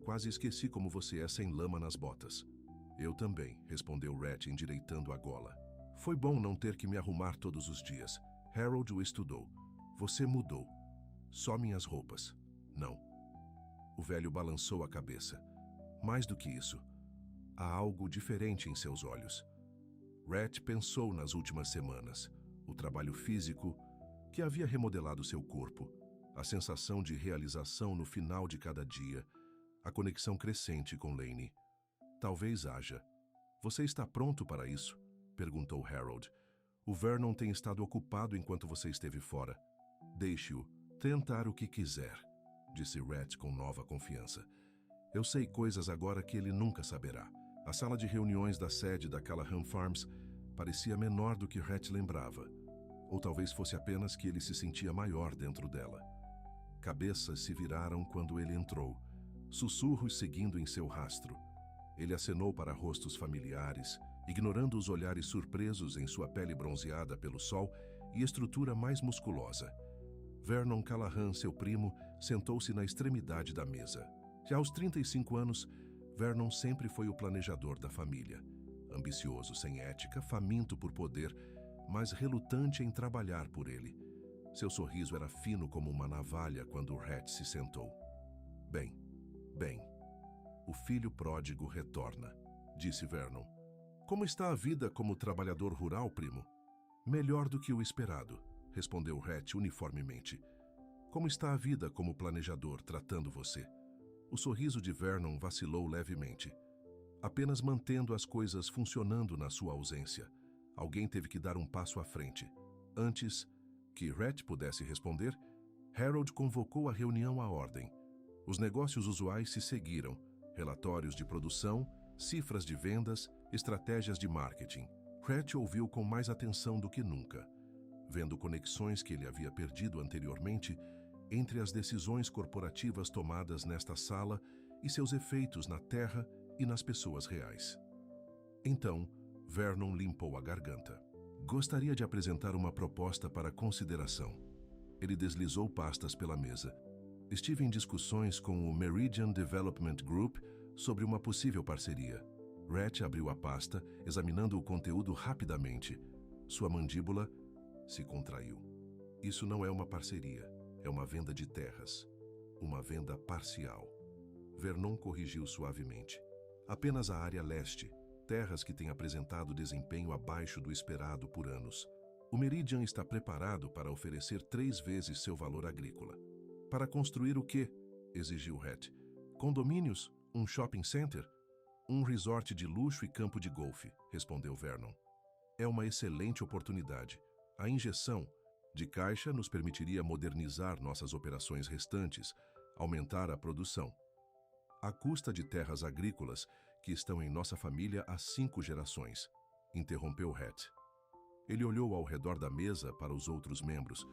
Quase esqueci como você é sem lama nas botas. Eu também, respondeu Rhett endireitando a gola. Foi bom não ter que me arrumar todos os dias. Harold o estudou. Você mudou. Só minhas roupas. Não. O velho balançou a cabeça. Mais do que isso. Há algo diferente em seus olhos. Rhett pensou nas últimas semanas. O trabalho físico, que havia remodelado seu corpo, a sensação de realização no final de cada dia, a conexão crescente com Lainey. Talvez haja. Você está pronto para isso? Perguntou Harold. O Vernon tem estado ocupado enquanto você esteve fora. Deixe-o tentar o que quiser, disse Rhett com nova confiança. Eu sei coisas agora que ele nunca saberá. A sala de reuniões da sede da Callahan Farms parecia menor do que Rhett lembrava. Ou talvez fosse apenas que ele se sentia maior dentro dela. Cabeças se viraram quando ele entrou, sussurros seguindo em seu rastro. Ele acenou para rostos familiares, ignorando os olhares surpresos em sua pele bronzeada pelo sol e estrutura mais musculosa. Vernon Callahan, seu primo, sentou-se na extremidade da mesa. Já aos 35 anos, Vernon sempre foi o planejador da família. Ambicioso, sem ética, faminto por poder, mas relutante em trabalhar por ele. Seu sorriso era fino como uma navalha quando Rhett se sentou. Bem, o filho pródigo retorna, disse Vernon. Como está a vida como trabalhador rural, primo? Melhor do que o esperado, respondeu Rhett uniformemente. Como está a vida como planejador tratando você? O sorriso de Vernon vacilou levemente. Apenas mantendo as coisas funcionando na sua ausência. Alguém teve que dar um passo à frente. Antes que Rhett pudesse responder, Harold convocou a reunião à ordem. Os negócios usuais se seguiram: relatórios de produção, cifras de vendas, estratégias de marketing. Rhett ouviu com mais atenção do que nunca, vendo conexões que ele havia perdido anteriormente entre as decisões corporativas tomadas nesta sala e seus efeitos na terra e nas pessoas reais. Então, Vernon limpou a garganta. Gostaria de apresentar uma proposta para consideração. Ele deslizou pastas pela mesa. Estive em discussões com o Meridian Development Group sobre uma possível parceria. Rhett abriu a pasta, examinando o conteúdo rapidamente. Sua mandíbula se contraiu. Isso não é uma parceria, é uma venda de terras. Uma venda parcial. Vernon corrigiu suavemente. Apenas a área leste, terras que têm apresentado desempenho abaixo do esperado por anos. O Meridian está preparado para oferecer 3 vezes seu valor agrícola. Para construir o quê? Exigiu Rhett. Condomínios? Um shopping center? Um resort de luxo e campo de golfe, respondeu Vernon. É uma excelente oportunidade. A injeção de caixa nos permitiria modernizar nossas operações restantes, aumentar a produção. À custa de terras agrícolas que estão em nossa família há 5 gerações, interrompeu Rhett. Ele olhou ao redor da mesa para os outros membros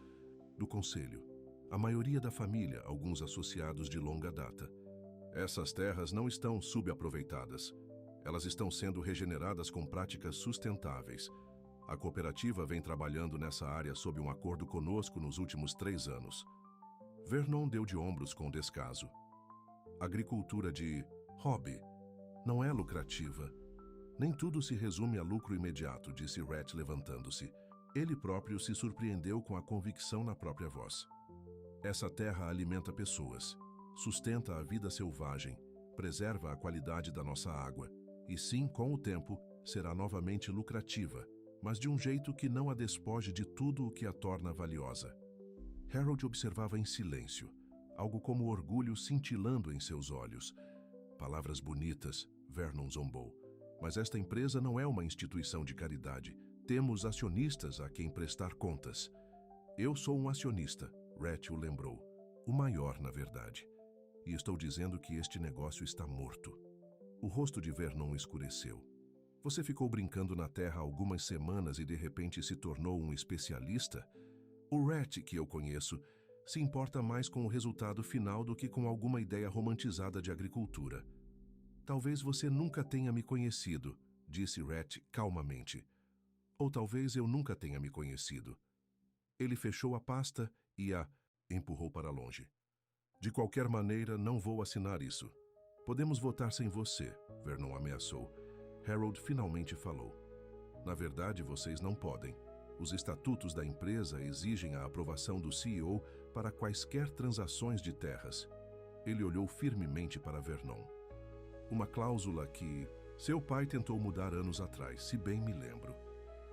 do conselho. A maioria da família, alguns associados de longa data. Essas terras não estão subaproveitadas. Elas estão sendo regeneradas com práticas sustentáveis. A cooperativa vem trabalhando nessa área sob um acordo conosco nos últimos 3 anos. Vernon deu de ombros com descaso. Agricultura de hobby não é lucrativa. Nem tudo se resume a lucro imediato, disse Rhett levantando-se. Ele próprio se surpreendeu com a convicção na própria voz. Essa terra alimenta pessoas, sustenta a vida selvagem, preserva a qualidade da nossa água e, sim, com o tempo, será novamente lucrativa, mas de um jeito que não a despoje de tudo o que a torna valiosa. Harold observava em silêncio, algo como orgulho cintilando em seus olhos. Palavras bonitas, Vernon zombou. Mas esta empresa não é uma instituição de caridade. Temos acionistas a quem prestar contas. Eu sou um acionista, Rhett o lembrou. O maior, na verdade. E estou dizendo que este negócio está morto. O rosto de Vernon escureceu. Você ficou brincando na terra algumas semanas e de repente se tornou um especialista? O Rhett que eu conheço se importa mais com o resultado final do que com alguma ideia romantizada de agricultura. Talvez você nunca tenha me conhecido, disse Rhett calmamente. Ou talvez eu nunca tenha me conhecido. Ele fechou a pasta e a empurrou para longe. De qualquer maneira, não vou assinar isso. Podemos votar sem você, Vernon ameaçou. Harold finalmente falou. Na verdade, vocês não podem. Os estatutos da empresa exigem a aprovação do CEO para quaisquer transações de terras. Ele olhou firmemente para Vernon. Uma cláusula que seu pai tentou mudar anos atrás, se bem me lembro.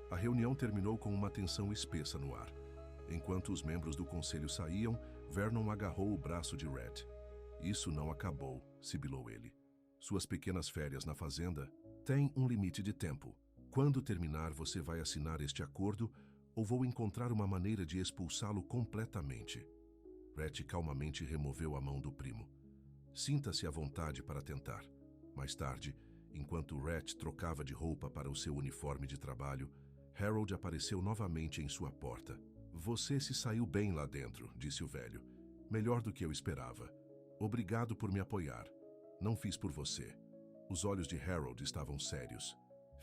A reunião terminou com uma tensão espessa no ar. Enquanto os membros do conselho saíam, Vernon agarrou o braço de Rhett. Isso não acabou, sibilou ele. Suas pequenas férias na fazenda têm um limite de tempo. Quando terminar, você vai assinar este acordo ou vou encontrar uma maneira de expulsá-lo completamente. Rhett calmamente removeu a mão do primo. Sinta-se à vontade para tentar. Mais tarde, enquanto Rhett trocava de roupa para o seu uniforme de trabalho, Harold apareceu novamente em sua porta. Você se saiu bem lá dentro, disse o velho. Melhor do que eu esperava. Obrigado por me apoiar. Não fiz por você. Os olhos de Harold estavam sérios.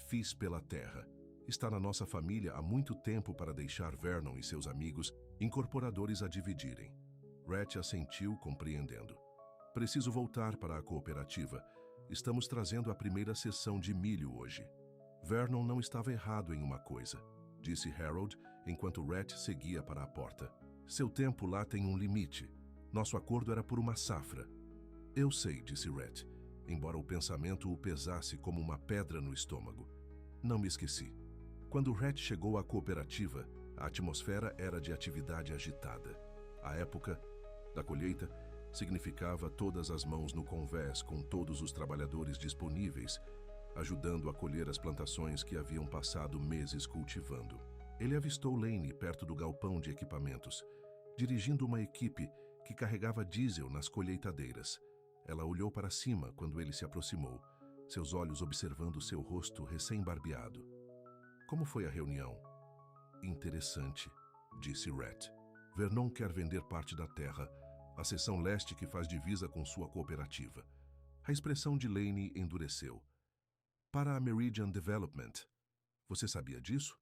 Fiz pela terra. Está na nossa família há muito tempo para deixar Vernon e seus amigos incorporadores a dividirem. Rhett assentiu, compreendendo. Preciso voltar para a cooperativa. Estamos trazendo a primeira sessão de milho hoje. Vernon não estava errado em uma coisa, disse Harold, enquanto Rhett seguia para a porta. Seu tempo lá tem um limite. Nosso acordo era por uma safra. Eu sei, disse Rhett, embora o pensamento o pesasse como uma pedra no estômago. Não me esqueci. Quando Rhett chegou à cooperativa, a atmosfera era de atividade agitada. A época da colheita significava todas as mãos no convés, com todos os trabalhadores disponíveis, ajudando a colher as plantações que haviam passado meses cultivando. Ele avistou Lainey perto do galpão de equipamentos, dirigindo uma equipe que carregava diesel nas colheitadeiras. Ela olhou para cima quando ele se aproximou, seus olhos observando seu rosto recém-barbeado. Como foi a reunião? Interessante, disse Rhett. Vernon quer vender parte da terra, a seção leste que faz divisa com sua cooperativa. A expressão de Lainey endureceu. Para a Meridian Development. Você sabia disso?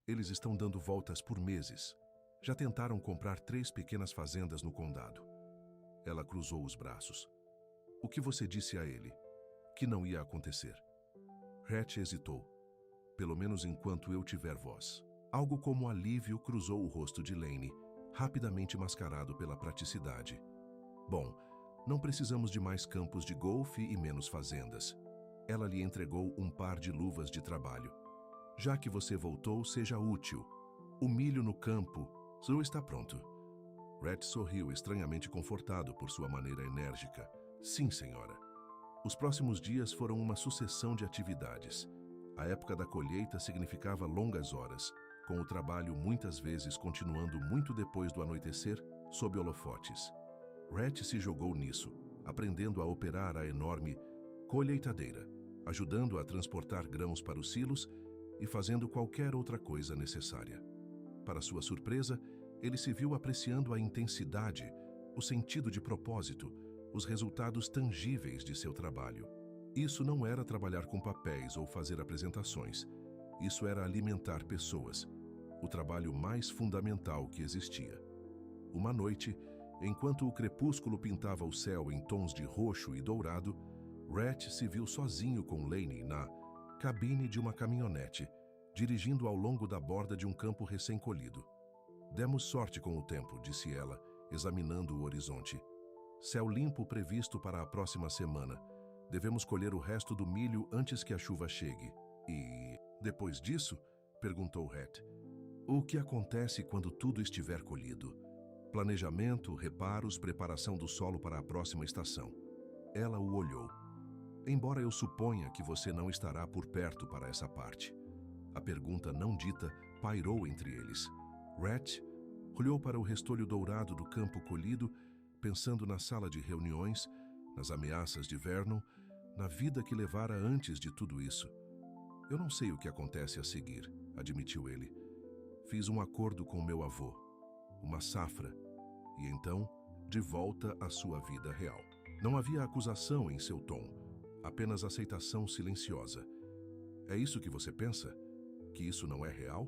Eles estão dando voltas por meses. Já tentaram comprar 3 pequenas fazendas no condado. Ela cruzou os braços. O que você disse a ele? Que não ia acontecer. Rhett hesitou. Pelo menos enquanto eu tiver voz. Algo como alívio cruzou o rosto de Lainey, rapidamente mascarado pela praticidade. Bom, não precisamos de mais campos de golfe e menos fazendas. Ela lhe entregou um par de luvas de trabalho. Já que você voltou, seja útil. O milho no campo só está pronto. Rhett sorriu, estranhamente confortado por sua maneira enérgica. Sim, senhora. Os próximos dias foram uma sucessão de atividades. A época da colheita significava longas horas, com o trabalho muitas vezes continuando muito depois do anoitecer, sob holofotes. Rhett se jogou nisso, aprendendo a operar a enorme colheitadeira, ajudando a transportar grãos para os silos e fazendo qualquer outra coisa necessária. Para sua surpresa, ele se viu apreciando a intensidade, o sentido de propósito, os resultados tangíveis de seu trabalho. Isso não era trabalhar com papéis ou fazer apresentações. Isso era alimentar pessoas, o trabalho mais fundamental que existia. Uma noite, enquanto o crepúsculo pintava o céu em tons de roxo e dourado, Rhett se viu sozinho com Lainey na cabine de uma caminhonete, dirigindo ao longo da borda de um campo recém-colhido. Demos sorte com o tempo, disse ela, examinando o horizonte. Céu limpo previsto para a próxima semana. Devemos colher o resto do milho antes que a chuva chegue. E, depois disso, perguntou Rhett, o que acontece quando tudo estiver colhido? Planejamento, reparos, preparação do solo para a próxima estação. Ela o olhou. Embora eu suponha que você não estará por perto para essa parte. A pergunta não dita pairou entre eles. Rhett olhou para o restolho dourado do campo colhido, pensando na sala de reuniões, nas ameaças de Vernon, na vida que levara antes de tudo isso. Eu não sei o que acontece a seguir, admitiu ele. Fiz um acordo com meu avô, uma safra, e então, de volta à sua vida real. Não havia acusação em seu tom, apenas aceitação silenciosa. É isso que você pensa? Que isso não é real?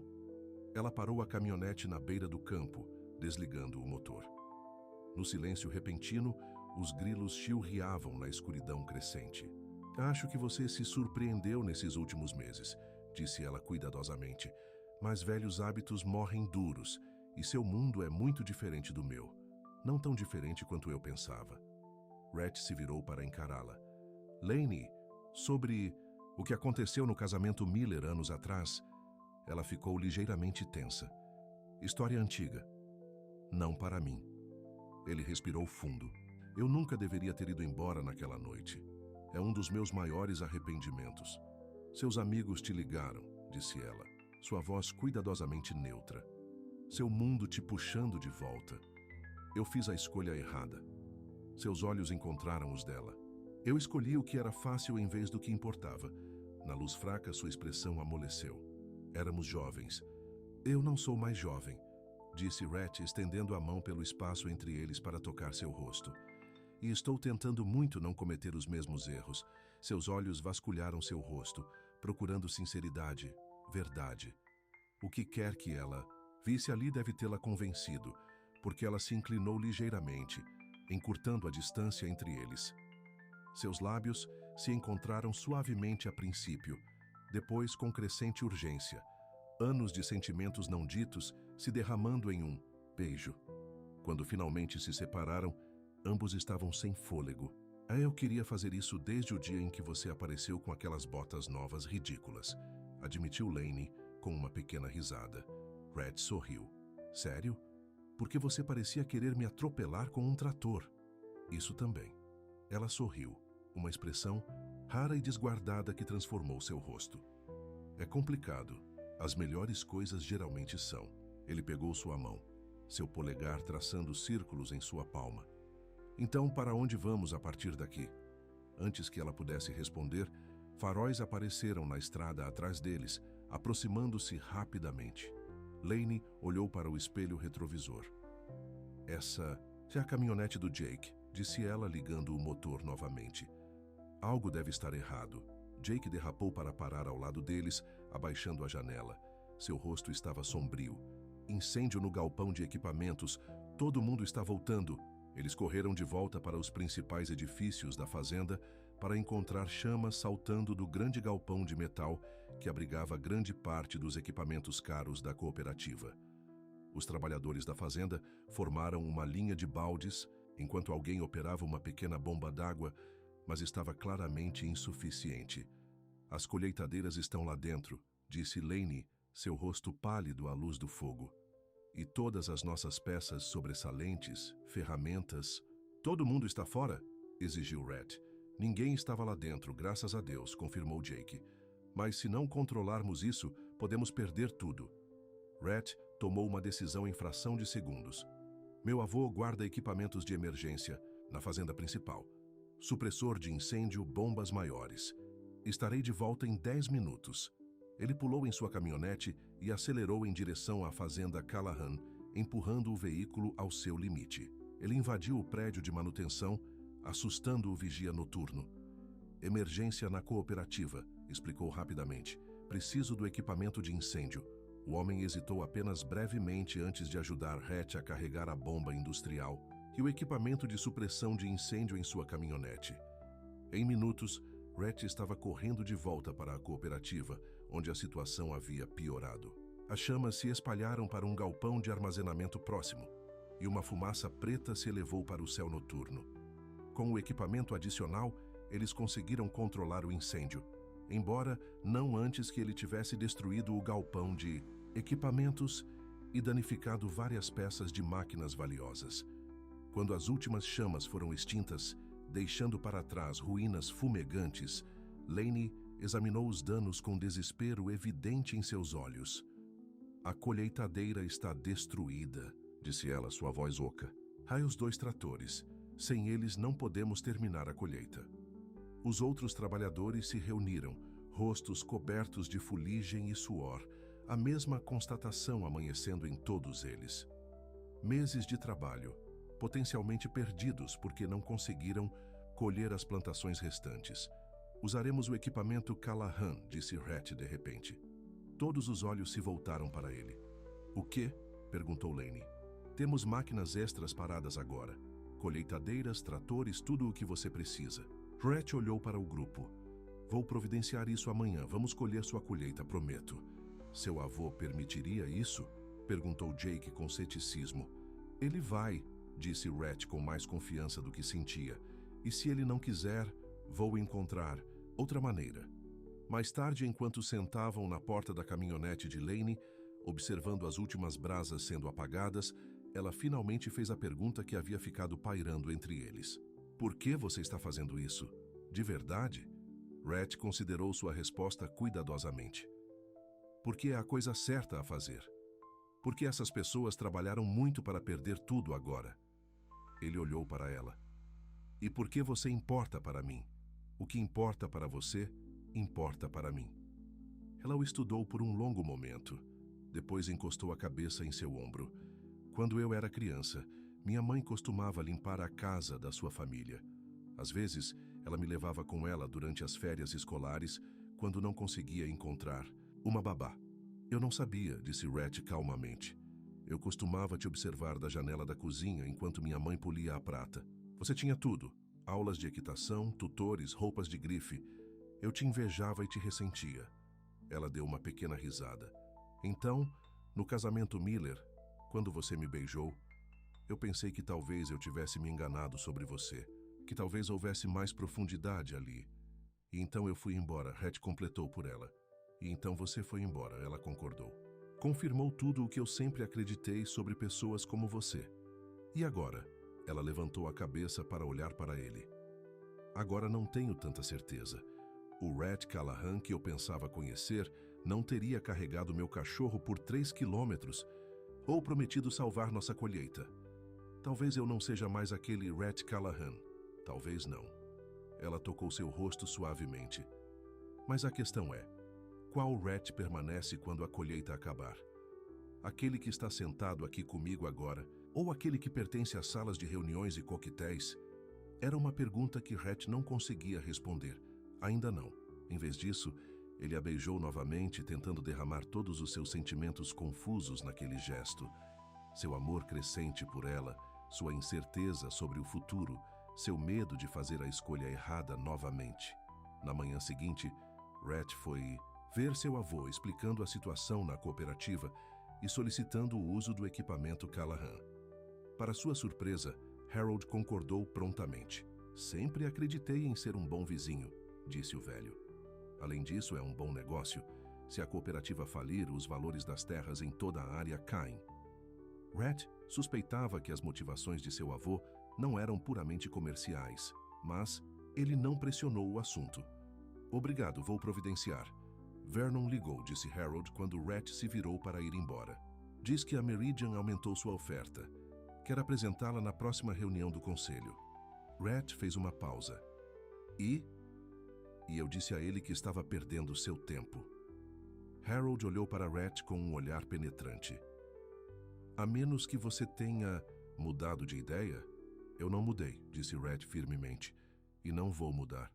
Ela parou a caminhonete na beira do campo, desligando o motor. No silêncio repentino, os grilos chilreavam na escuridão crescente. Acho que você se surpreendeu nesses últimos meses, disse ela cuidadosamente. Mas velhos hábitos morrem duros, e seu mundo é muito diferente do meu. Não tão diferente quanto eu pensava. Rhett se virou para encará-la. Lainey, sobre o que aconteceu no casamento Miller anos atrás, ela ficou ligeiramente tensa. História antiga. Não para mim. Ele respirou fundo. Eu nunca deveria ter ido embora naquela noite. É um dos meus maiores arrependimentos. Seus amigos te ligaram, disse ela, sua voz cuidadosamente neutra. Seu mundo te puxando de volta. Eu fiz a escolha errada. Seus olhos encontraram os dela. Eu escolhi o que era fácil em vez do que importava. Na luz fraca, sua expressão amoleceu. Éramos jovens. Eu não sou mais jovem, disse Rhett, estendendo a mão pelo espaço entre eles para tocar seu rosto. E estou tentando muito não cometer os mesmos erros. Seus olhos vasculharam seu rosto, procurando sinceridade, verdade. O que quer que ela visse ali deve tê-la convencido, porque ela se inclinou ligeiramente, encurtando a distância entre eles. Seus lábios se encontraram suavemente a princípio, depois com crescente urgência, anos de sentimentos não ditos se derramando em um beijo. Quando finalmente se separaram, ambos estavam sem fôlego. Eu queria fazer isso desde o dia em que você apareceu com aquelas botas novas ridículas, admitiu Lainey, com uma pequena risada. Red sorriu. Sério? Porque você parecia querer me atropelar com um trator. Isso também. Ela sorriu, uma expressão rara e desguardada que transformou seu rosto. É complicado. As melhores coisas geralmente são. Ele pegou sua mão, seu polegar traçando círculos em sua palma. Então, para onde vamos a partir daqui? Antes que ela pudesse responder, faróis apareceram na estrada atrás deles, aproximando-se rapidamente. Lainey olhou para o espelho retrovisor. Essa é a caminhonete do Jake, disse ela, ligando o motor novamente. Algo deve estar errado. Jake derrapou para parar ao lado deles, abaixando a janela. Seu rosto estava sombrio. Incêndio no galpão de equipamentos. Todo mundo está voltando. Eles correram de volta para os principais edifícios da fazenda para encontrar chamas saltando do grande galpão de metal que abrigava grande parte dos equipamentos caros da cooperativa. Os trabalhadores da fazenda formaram uma linha de baldes, enquanto alguém operava uma pequena bomba d'água, mas estava claramente insuficiente. As colheitadeiras estão lá dentro, disse Lainey, seu rosto pálido à luz do fogo. E todas as nossas peças sobressalentes, ferramentas... Todo mundo está fora? Exigiu Red. Ninguém estava lá dentro, graças a Deus, confirmou Jake. Mas se não controlarmos isso, podemos perder tudo. Red tomou uma decisão em fração de segundos. Meu avô guarda equipamentos de emergência na fazenda principal. Supressor de incêndio, bombas maiores. Estarei de volta em 10 minutos. Ele pulou em sua caminhonete e acelerou em direção à fazenda Callahan, empurrando o veículo ao seu limite. Ele invadiu o prédio de manutenção, assustando o vigia noturno. Emergência na cooperativa, explicou rapidamente. Preciso do equipamento de incêndio. O homem hesitou apenas brevemente antes de ajudar Hatch a carregar a bomba industrial e o equipamento de supressão de incêndio em sua caminhonete. Em minutos, Hatch estava correndo de volta para a cooperativa, onde a situação havia piorado. As chamas se espalharam para um galpão de armazenamento próximo, e uma fumaça preta se elevou para o céu noturno. Com o equipamento adicional, eles conseguiram controlar o incêndio, embora não antes que ele tivesse destruído o galpão de equipamentos e danificado várias peças de máquinas valiosas. Quando as últimas chamas foram extintas, deixando para trás ruínas fumegantes, Lainey examinou os danos com desespero evidente em seus olhos. A colheitadeira está destruída, disse ela, sua voz oca. Há os 2 tratores. Sem eles não podemos terminar a colheita. Os outros trabalhadores se reuniram, rostos cobertos de fuligem e suor, a mesma constatação amanhecendo em todos eles. Meses de trabalho, potencialmente perdidos porque não conseguiram colher as plantações restantes. Usaremos o equipamento Callahan, disse Hatch de repente. Todos os olhos se voltaram para ele. O quê? Perguntou Lainey. Temos máquinas extras paradas agora. Colheitadeiras, tratores, tudo o que você precisa. Hatch olhou para o grupo. Vou providenciar isso amanhã. Vamos colher sua colheita, prometo. Seu avô permitiria isso? Perguntou Jake com ceticismo. Ele vai, disse Hatch com mais confiança do que sentia. E se ele não quiser, vou encontrar outra maneira. Mais tarde, enquanto sentavam na porta da caminhonete de Lainey, observando as últimas brasas sendo apagadas, ela finalmente fez a pergunta que havia ficado pairando entre eles. Por que você está fazendo isso? De verdade? Hatch considerou sua resposta cuidadosamente. Porque é a coisa certa a fazer. Porque essas pessoas trabalharam muito para perder tudo agora. Ele olhou para ela. E por que você importa para mim? O que importa para você, importa para mim. Ela o estudou por um longo momento. Depois encostou a cabeça em seu ombro. Quando eu era criança, minha mãe costumava limpar a casa da sua família. Às vezes, ela me levava com ela durante as férias escolares, quando não conseguia encontrar uma babá. Eu não sabia, disse Hatch calmamente. Eu costumava te observar da janela da cozinha enquanto minha mãe polia a prata. Você tinha tudo. Aulas de equitação, tutores, roupas de grife. Eu te invejava e te ressentia. Ela deu uma pequena risada. Então, no casamento Miller, quando você me beijou, eu pensei que talvez eu tivesse me enganado sobre você, que talvez houvesse mais profundidade ali. E então eu fui embora, Hatch completou por ela. E então você foi embora, ela concordou. Confirmou tudo o que eu sempre acreditei sobre pessoas como você. E agora? Ela levantou a cabeça para olhar para ele. Agora não tenho tanta certeza. O Rhett Callahan que eu pensava conhecer não teria carregado meu cachorro por 3 quilômetros ou prometido salvar nossa colheita. Talvez eu não seja mais aquele Rhett Callahan. Talvez não. Ela tocou seu rosto suavemente. Mas a questão é, qual Rhett permanece quando a colheita acabar? Aquele que está sentado aqui comigo agora, ou aquele que pertence às salas de reuniões e coquetéis? Era uma pergunta que Rhett não conseguia responder. Ainda não. Em vez disso, ele a beijou novamente, tentando derramar todos os seus sentimentos confusos naquele gesto. Seu amor crescente por ela, sua incerteza sobre o futuro, seu medo de fazer a escolha errada novamente. Na manhã seguinte, Rhett foi ver seu avô explicando a situação na cooperativa e solicitando o uso do equipamento Callahan. Para sua surpresa, Harold concordou prontamente. Sempre acreditei em ser um bom vizinho, disse o velho. Além disso, é um bom negócio. Se a cooperativa falir, os valores das terras em toda a área caem. Rhett suspeitava que as motivações de seu avô não eram puramente comerciais, mas ele não pressionou o assunto. Obrigado, vou providenciar. Vernon ligou, disse Harold quando Rhett se virou para ir embora. Diz que a Meridian aumentou sua oferta. Quer apresentá-la na próxima reunião do conselho. Rhett fez uma pausa. E eu disse a ele que estava perdendo seu tempo. Harold olhou para Rhett com um olhar penetrante. A menos que você tenha mudado de ideia? Eu não mudei, disse Rhett firmemente. E não vou mudar.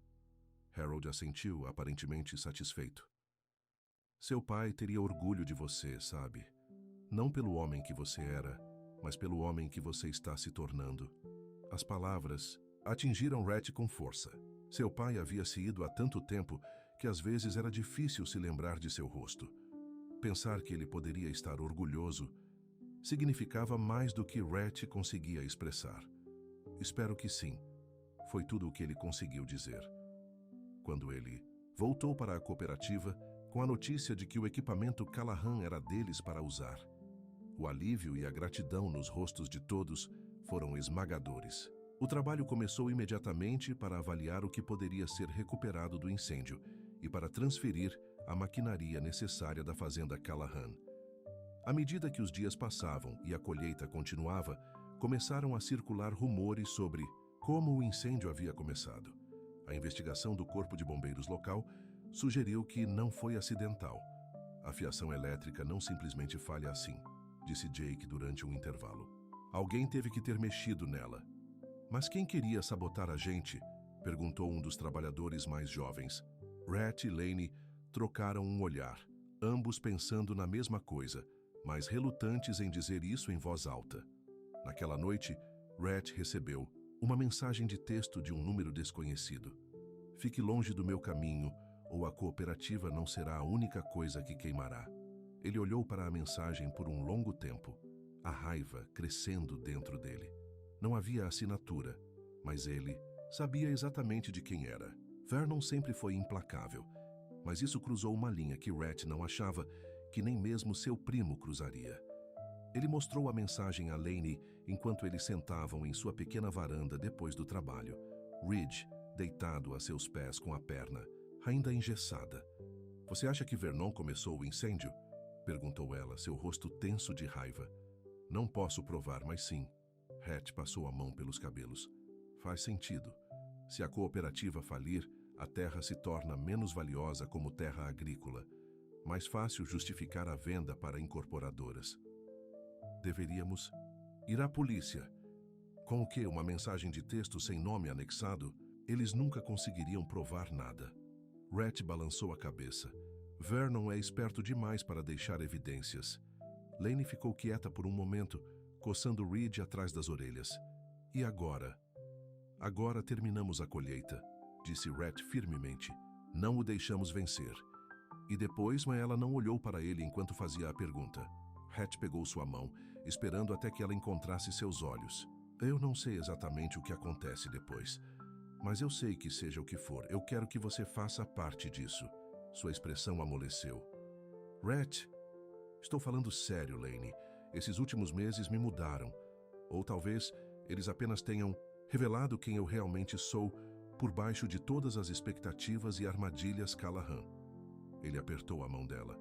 Harold assentiu, aparentemente satisfeito. Seu pai teria orgulho de você, sabe? Não pelo homem que você era, mas pelo homem que você está se tornando. As palavras atingiram Rhett com força. Seu pai havia se ido há tanto tempo que às vezes era difícil se lembrar de seu rosto. Pensar que ele poderia estar orgulhoso significava mais do que Rhett conseguia expressar. Espero que sim, foi tudo o que ele conseguiu dizer. Quando ele voltou para a cooperativa com a notícia de que o equipamento Callahan era deles para usar, o alívio e a gratidão nos rostos de todos foram esmagadores. O trabalho começou imediatamente para avaliar o que poderia ser recuperado do incêndio e para transferir a maquinaria necessária da fazenda Callahan. À medida que os dias passavam e a colheita continuava, começaram a circular rumores sobre como o incêndio havia começado. A investigação do Corpo de Bombeiros local sugeriu que não foi acidental. A fiação elétrica não simplesmente falha assim, disse Jake durante um intervalo. Alguém teve que ter mexido nela. Mas quem queria sabotar a gente? Perguntou um dos trabalhadores mais jovens. Rhett e Laney trocaram um olhar, ambos pensando na mesma coisa, mas relutantes em dizer isso em voz alta. Naquela noite, Rhett recebeu uma mensagem de texto de um número desconhecido. Fique longe do meu caminho, ou a cooperativa não será a única coisa que queimará. Ele olhou para a mensagem por um longo tempo, a raiva crescendo dentro dele. Não havia assinatura, mas ele sabia exatamente de quem era. Vernon sempre foi implacável, mas isso cruzou uma linha que Rhett não achava que nem mesmo seu primo cruzaria. Ele mostrou a mensagem a Laney enquanto eles sentavam em sua pequena varanda depois do trabalho. Ridge, deitado a seus pés com a perna, ainda engessada. Você acha que Vernon começou o incêndio? Perguntou ela, seu rosto tenso de raiva. Não posso provar, mas sim. Rhett passou a mão pelos cabelos. Faz sentido. Se a cooperativa falir, a terra se torna menos valiosa como terra agrícola. Mais fácil justificar a venda para incorporadoras. Deveríamos ir à polícia. Com o que? Uma mensagem de texto sem nome anexado? Eles nunca conseguiriam provar nada. Rhett balançou a cabeça. Vernon é esperto demais para deixar evidências. Laney ficou quieta por um momento, coçando Reed atrás das orelhas. E agora? Agora terminamos a colheita, disse Rhett firmemente. Não o deixamos vencer. E depois, mas ela não olhou para ele enquanto fazia a pergunta. Rhett pegou sua mão, esperando até que ela encontrasse seus olhos. Eu não sei exatamente o que acontece depois, mas eu sei que seja o que for, eu quero que você faça parte disso. Sua expressão amoleceu. Rhett, estou falando sério, Lainey. Esses últimos meses me mudaram. Ou talvez eles apenas tenham revelado quem eu realmente sou por baixo de todas as expectativas e armadilhas Callahan. Ele apertou a mão dela.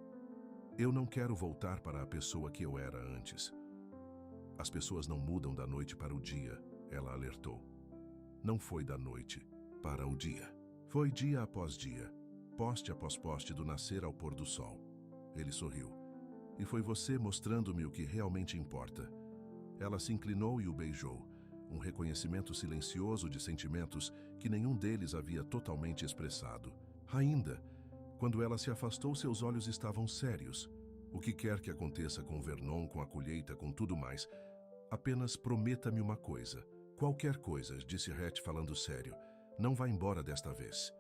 Eu não quero voltar para a pessoa que eu era antes. As pessoas não mudam da noite para o dia, ela alertou. Não foi da noite para o dia. Foi dia após dia, poste após poste do nascer ao pôr do sol. Ele sorriu. E foi você mostrando-me o que realmente importa. Ela se inclinou e o beijou, um reconhecimento silencioso de sentimentos que nenhum deles havia totalmente expressado. Ainda, quando ela se afastou, seus olhos estavam sérios. O que quer que aconteça com Vernon, com a colheita, com tudo mais, apenas prometa-me uma coisa. Qualquer coisa, disse Rhett falando sério. Não vá embora desta vez.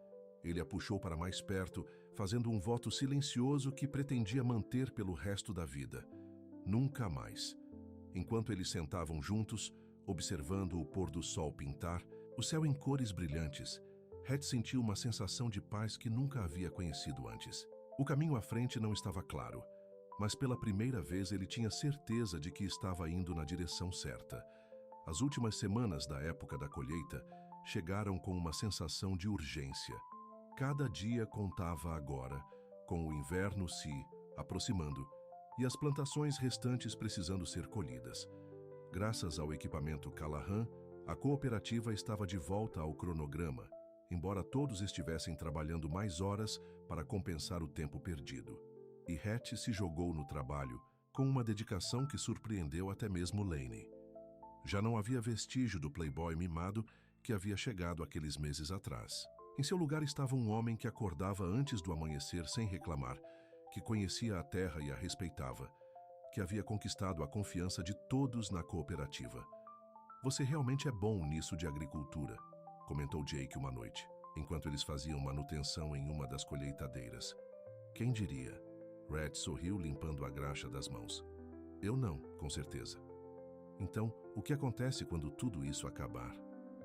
Ele a puxou para mais perto, fazendo um voto silencioso que pretendia manter pelo resto da vida. Nunca mais. Enquanto eles sentavam juntos, observando o pôr do sol pintar, o céu em cores brilhantes, Rhett sentiu uma sensação de paz que nunca havia conhecido antes. O caminho à frente não estava claro, mas pela primeira vez ele tinha certeza de que estava indo na direção certa. As últimas semanas da época da colheita chegaram com uma sensação de urgência. Cada dia contava agora, com o inverno se aproximando e as plantações restantes precisando ser colhidas. Graças ao equipamento Callahan, a cooperativa estava de volta ao cronograma, embora todos estivessem trabalhando mais horas para compensar o tempo perdido. E Rhett se jogou no trabalho com uma dedicação que surpreendeu até mesmo Lainey. Já não havia vestígio do playboy mimado que havia chegado aqueles meses atrás. Em seu lugar estava um homem que acordava antes do amanhecer sem reclamar, que conhecia a terra e a respeitava, que havia conquistado a confiança de todos na cooperativa. Você realmente é bom nisso de agricultura, comentou Jake uma noite, enquanto eles faziam manutenção em uma das colheitadeiras. Quem diria? Rhett sorriu limpando a graxa das mãos. Eu não, com certeza. Então, o que acontece quando tudo isso acabar?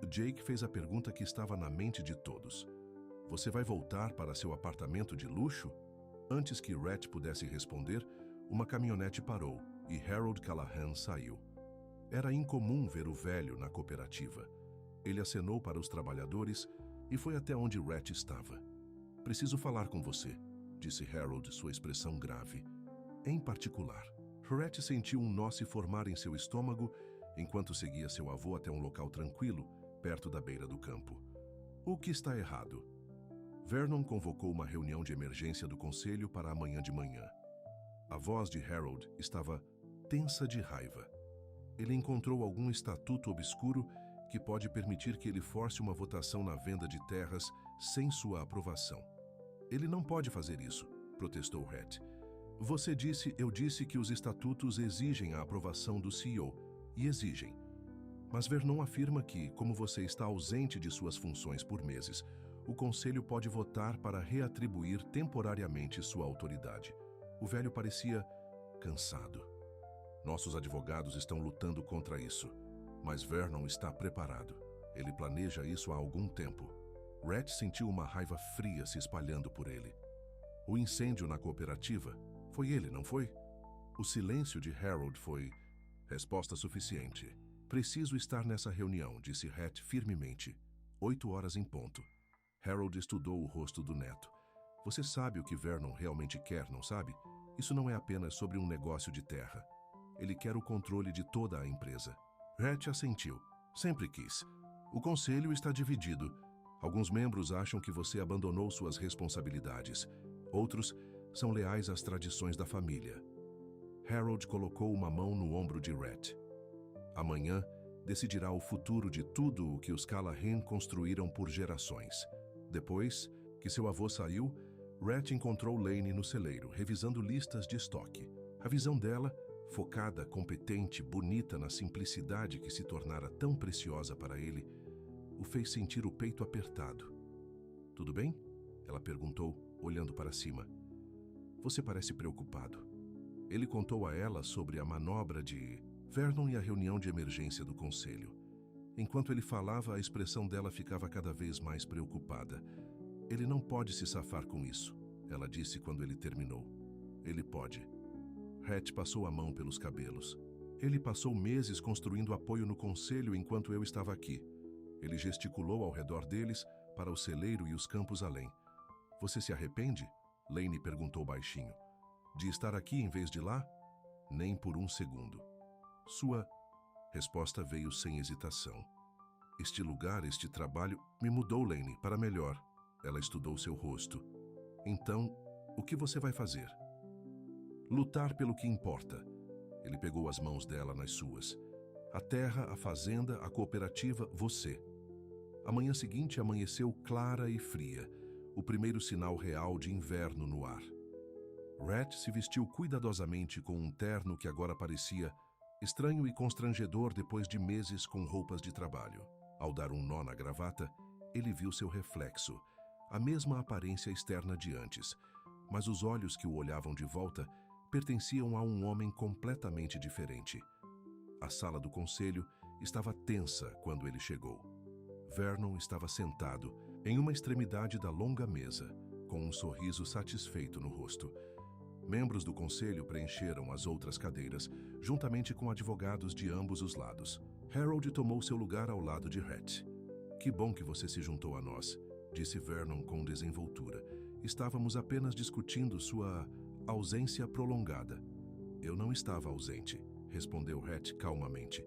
Jake fez a pergunta que estava na mente de todos. Você vai voltar para seu apartamento de luxo? Antes que Rhett pudesse responder, uma caminhonete parou e Harold Callahan saiu. Era incomum ver o velho na cooperativa. Ele acenou para os trabalhadores e foi até onde Rhett estava. Preciso falar com você, disse Harold, sua expressão grave. Em particular, Rhett sentiu um nó se formar em seu estômago enquanto seguia seu avô até um local tranquilo, perto da beira do campo. O que está errado? Vernon convocou uma reunião de emergência do conselho para amanhã de manhã. A voz de Harold estava tensa de raiva. Ele encontrou algum estatuto obscuro que pode permitir que ele force uma votação na venda de terras sem sua aprovação. Ele não pode fazer isso, protestou Rhett. Eu disse que os estatutos exigem a aprovação do CEO, e exigem. Mas Vernon afirma que, como você está ausente de suas funções por meses, o conselho pode votar para reatribuir temporariamente sua autoridade. O velho parecia cansado. Nossos advogados estão lutando contra isso, mas Vernon está preparado. Ele planeja isso há algum tempo. Rhett sentiu uma raiva fria se espalhando por ele. O incêndio na cooperativa foi ele, não foi? O silêncio de Harold foi resposta suficiente. Preciso estar nessa reunião, disse Rhett firmemente. 8 horas em ponto. Harold estudou o rosto do neto. Você sabe o que Vernon realmente quer, não sabe? Isso não é apenas sobre um negócio de terra. Ele quer o controle de toda a empresa. Rhett assentiu. Sempre quis. O conselho está dividido. Alguns membros acham que você abandonou suas responsabilidades. Outros são leais às tradições da família. Harold colocou uma mão no ombro de Rhett. Amanhã decidirá o futuro de tudo o que os Callahan construíram por gerações. Depois que seu avô saiu, Rhett encontrou Lainey no celeiro, revisando listas de estoque. A visão dela, focada, competente, bonita na simplicidade que se tornara tão preciosa para ele, o fez sentir o peito apertado. Tudo bem? Ela perguntou, olhando para cima. Você parece preocupado. Ele contou a ela sobre a manobra de Vernon e a reunião de emergência do conselho. Enquanto ele falava, a expressão dela ficava cada vez mais preocupada. Ele não pode se safar com isso. ela disse quando ele terminou. Ele pode. Rhett passou a mão pelos cabelos. Ele passou meses construindo apoio no conselho enquanto eu estava aqui. Ele gesticulou ao redor deles para o celeiro e os campos além. Você se arrepende? Lane perguntou baixinho. De estar aqui em vez de lá? Nem por um segundo. Sua resposta veio sem hesitação. Este lugar, este trabalho, me mudou, Lane, para melhor. Ela estudou seu rosto. Então, o que você vai fazer? Lutar pelo que importa. Ele pegou as mãos dela nas suas. A terra, a fazenda, a cooperativa, você. A manhã seguinte amanheceu clara e fria, o primeiro sinal real de inverno no ar. Rhett se vestiu cuidadosamente com um terno que agora parecia estranho e constrangedor depois de meses com roupas de trabalho. Ao dar um nó na gravata, ele viu seu reflexo, a mesma aparência externa de antes, mas os olhos que o olhavam de volta pertenciam a um homem completamente diferente. A sala do conselho estava tensa quando ele chegou. Vernon estava sentado em uma extremidade da longa mesa, com um sorriso satisfeito no rosto. Membros do conselho preencheram as outras cadeiras, juntamente com advogados de ambos os lados. Harold tomou seu lugar ao lado de Rhett. Que bom que você se juntou a nós, disse Vernon com desenvoltura. Estávamos apenas discutindo sua ausência prolongada. Eu não estava ausente, respondeu Rhett calmamente.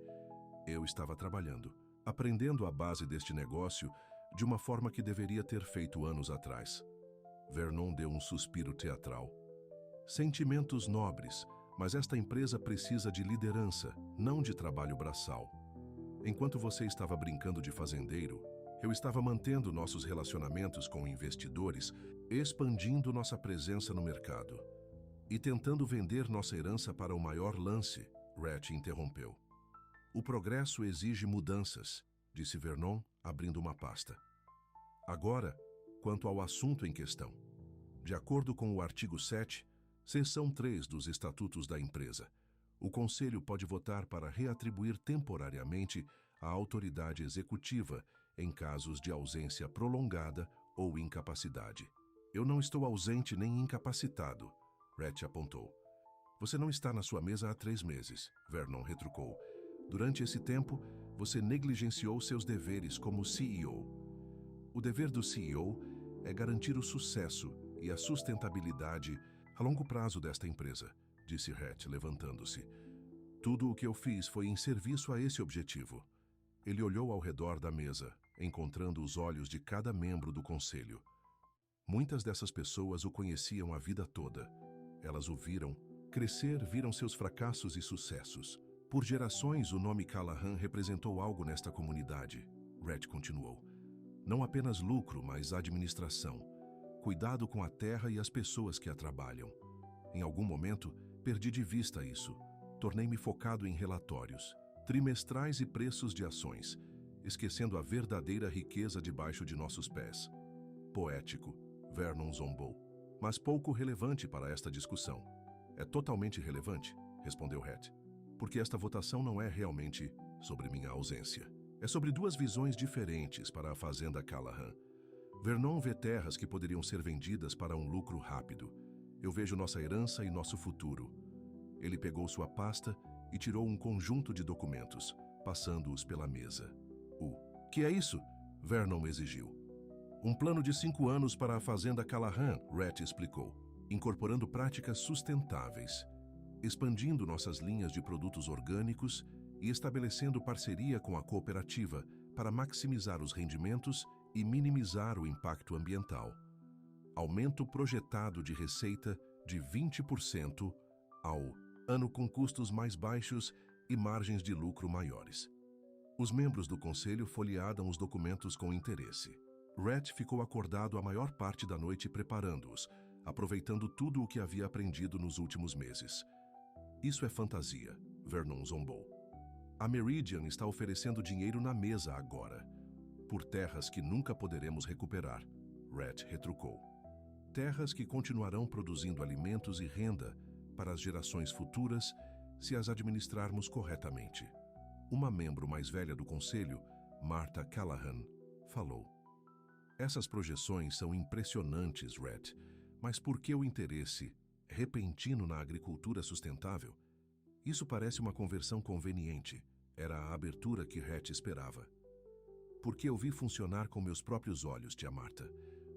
Eu estava trabalhando, aprendendo a base deste negócio de uma forma que deveria ter feito anos atrás. Vernon deu um suspiro teatral. Sentimentos nobres, mas esta empresa precisa de liderança, não de trabalho braçal. Enquanto você estava brincando de fazendeiro, eu estava mantendo nossos relacionamentos com investidores, expandindo nossa presença no mercado. E tentando vender nossa herança para o maior lance, Rhett interrompeu. O progresso exige mudanças, disse Vernon, abrindo uma pasta. Agora, quanto ao assunto em questão. De acordo com o artigo 7, seção 3 dos Estatutos da empresa, o Conselho pode votar para reatribuir temporariamente a autoridade executiva em casos de ausência prolongada ou incapacidade. Eu não estou ausente nem incapacitado, Rhett apontou. Você não está na sua mesa há 3 meses, Vernon retrucou. Durante esse tempo, você negligenciou seus deveres como CEO. O dever do CEO é garantir o sucesso e a sustentabilidade a longo prazo desta empresa, disse Rhett, levantando-se. Tudo o que eu fiz foi em serviço a esse objetivo. Ele olhou ao redor da mesa, encontrando os olhos de cada membro do conselho. Muitas dessas pessoas o conheciam a vida toda. Elas o viram crescer, viram seus fracassos e sucessos. Por gerações, o nome Callahan representou algo nesta comunidade, Rhett continuou. Não apenas lucro, mas administração. Cuidado com a terra e as pessoas que a trabalham. Em algum momento, perdi de vista isso. Tornei-me focado em relatórios, trimestrais e preços de ações, esquecendo a verdadeira riqueza debaixo de nossos pés. Poético, Vernon zombou, mas pouco relevante para esta discussão. É totalmente relevante, respondeu Rhett, porque esta votação não é realmente sobre minha ausência. É sobre 2 visões diferentes para a fazenda Callahan. Vernon vê terras que poderiam ser vendidas para um lucro rápido. Eu vejo nossa herança e nosso futuro. Ele pegou sua pasta e tirou um conjunto de documentos, passando-os pela mesa. Que é isso? Vernon exigiu. Um plano de 5 anos para a fazenda Callahan, Rhett explicou, incorporando práticas sustentáveis, expandindo nossas linhas de produtos orgânicos e estabelecendo parceria com a cooperativa para maximizar os rendimentos e minimizar o impacto ambiental. Aumento projetado de receita de 20% ao ano com custos mais baixos e margens de lucro maiores. Os membros do conselho folhearam os documentos com interesse. Rhett ficou acordado a maior parte da noite preparando-os, aproveitando tudo o que havia aprendido nos últimos meses. Isso é fantasia, Vernon zombou. A Meridian está oferecendo dinheiro na mesa agora, por terras que nunca poderemos recuperar, Rhett retrucou. Terras que continuarão produzindo alimentos e renda para as gerações futuras se as administrarmos corretamente. Uma membro mais velha do conselho, Martha Callahan, falou. Essas projeções são impressionantes, Rhett, Mas por que o interesse repentino na agricultura sustentável? Isso parece uma conversão conveniente. Era a abertura que Hatch esperava. Porque eu vi funcionar com meus próprios olhos, tia Marta.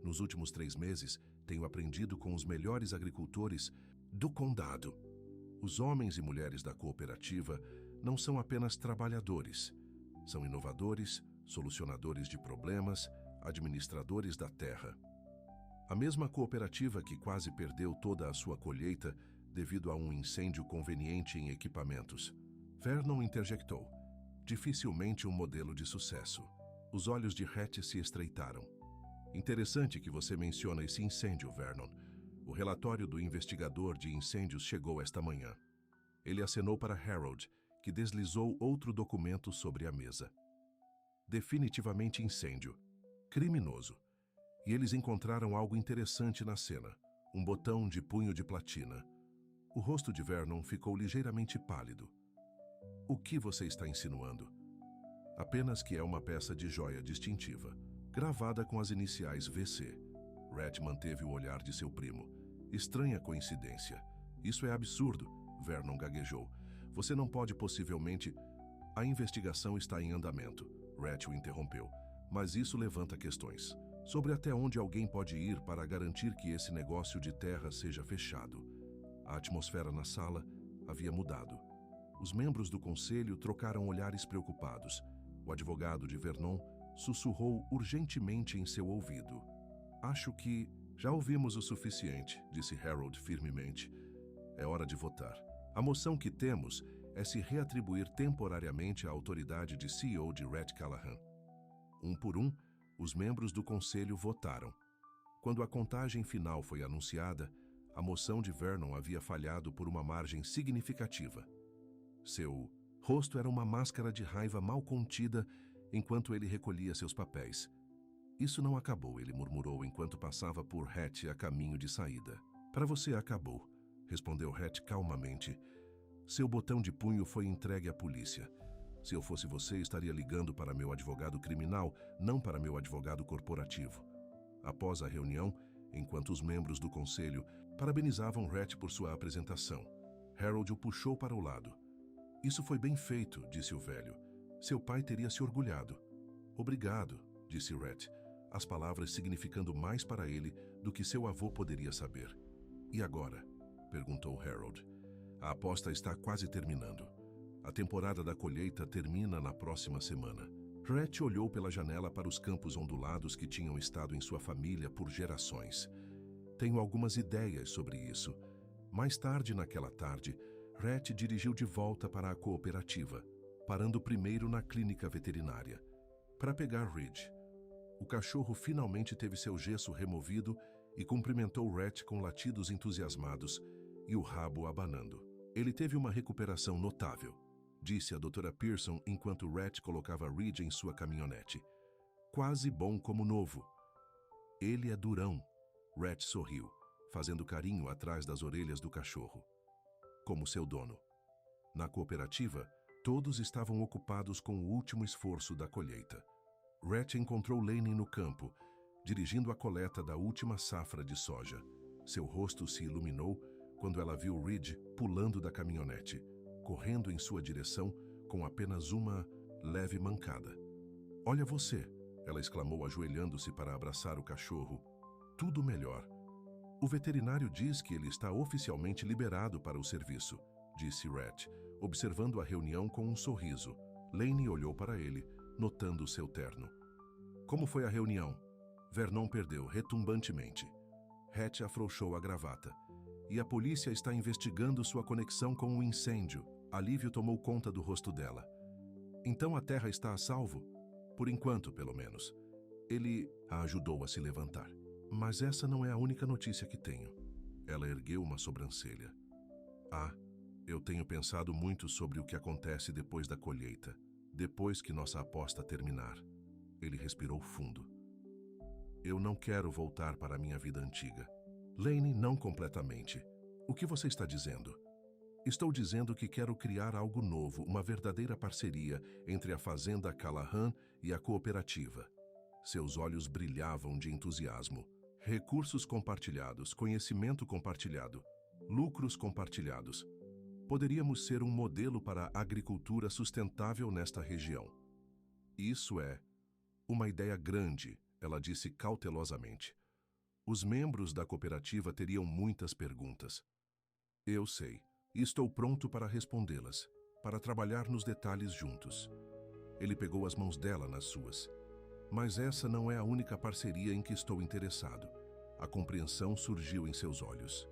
Nos últimos 3 meses, tenho aprendido com os melhores agricultores do condado. Os homens e mulheres da cooperativa não são apenas trabalhadores. São inovadores, solucionadores de problemas, administradores da terra. A mesma cooperativa que quase perdeu toda a sua colheita devido a um incêndio conveniente em equipamentos. Vernon interjectou. Dificilmente um modelo de sucesso. Os olhos de Hatch se estreitaram. Interessante que você menciona esse incêndio, Vernon. O relatório do investigador de incêndios chegou esta manhã. Ele acenou para Harold, que deslizou outro documento sobre a mesa. Definitivamente incêndio. Criminoso. E eles encontraram algo interessante na cena. Um botão de punho de platina. O rosto de Vernon ficou ligeiramente pálido. O que você está insinuando? Apenas que é uma peça de joia distintiva, gravada com as iniciais VC. Hatch manteve o olhar de seu primo. Estranha coincidência. Isso é absurdo, Vernon gaguejou. Você não pode possivelmente... A investigação está em andamento, Hatch o interrompeu. Mas isso levanta questões. Sobre até onde alguém pode ir para garantir que esse negócio de terra seja fechado. A atmosfera na sala havia mudado. Os membros do conselho trocaram olhares preocupados. O advogado de Vernon sussurrou urgentemente em seu ouvido. Acho que já ouvimos o suficiente, disse Harold firmemente. É hora de votar. A moção que temos é se reatribuir temporariamente a autoridade de CEO de Rhett Callahan. Um por um, os membros do conselho votaram. Quando a contagem final foi anunciada, a moção de Vernon havia falhado por uma margem significativa. Seu rosto era uma máscara de raiva mal contida enquanto ele recolhia seus papéis. Isso não acabou, ele murmurou enquanto passava por Hatch a caminho de saída. Para você acabou, respondeu Hatch calmamente. Seu botão de punho foi entregue à polícia. Se eu fosse você, estaria ligando para meu advogado criminal, não para meu advogado corporativo. Após a reunião, enquanto os membros do conselho parabenizavam Hatch por sua apresentação, Harold o puxou para o lado. Isso foi bem feito, disse o velho. Seu pai teria se orgulhado. Obrigado, disse Hatch, as palavras significando mais para ele do que seu avô poderia saber. E agora? Perguntou Harold. A aposta está quase terminando. A temporada da colheita termina na próxima semana. Hatch olhou pela janela para os campos ondulados que tinham estado em sua família por gerações. Tenho algumas ideias sobre isso. Mais tarde naquela tarde, Hatch dirigiu de volta para a cooperativa, parando primeiro na clínica veterinária, para pegar Ridge. O cachorro finalmente teve seu gesso removido e cumprimentou Hatch com latidos entusiasmados e o rabo abanando. Ele teve uma recuperação notável, disse a Dra. Pearson enquanto Hatch colocava Ridge em sua caminhonete. Quase bom como novo. Ele é durão. Hatch sorriu, fazendo carinho atrás das orelhas do cachorro. Como seu dono. Na cooperativa, todos estavam ocupados com o último esforço da colheita. Hatch encontrou Laney no campo, dirigindo a coleta da última safra de soja. Seu rosto se iluminou quando ela viu Ridge pulando da caminhonete, correndo em sua direção com apenas uma leve mancada. Olha você, ela exclamou ajoelhando-se para abraçar o cachorro. Tudo melhor. O veterinário diz que ele está oficialmente liberado para o serviço, disse Hatch, observando a reunião com um sorriso. Laney olhou para ele, notando seu terno. Como foi a reunião? Vernon perdeu retumbantemente. Hatch afrouxou a gravata. E a polícia está investigando sua conexão com o incêndio. Alívio tomou conta do rosto dela. Então a terra está a salvo? Por enquanto, pelo menos. Ele a ajudou a se levantar. Mas essa não é a única notícia que tenho. Ela ergueu uma sobrancelha. Eu tenho pensado muito sobre o que acontece depois da colheita, depois que nossa aposta terminar. Ele respirou fundo. Eu não quero voltar para a minha vida antiga. Laney, não completamente. O que você está dizendo? Estou dizendo que quero criar algo novo, uma verdadeira parceria entre a fazenda Callahan e a cooperativa. Seus olhos brilhavam de entusiasmo. Recursos compartilhados, conhecimento compartilhado, lucros compartilhados. Poderíamos ser um modelo para a agricultura sustentável nesta região. Isso é uma ideia grande, ela disse cautelosamente. Os membros da cooperativa teriam muitas perguntas. Eu sei, e estou pronto para respondê-las, para trabalhar nos detalhes juntos. Ele pegou as mãos dela nas suas. Mas essa não é a única parceria em que estou interessado. A compreensão surgiu em seus olhos.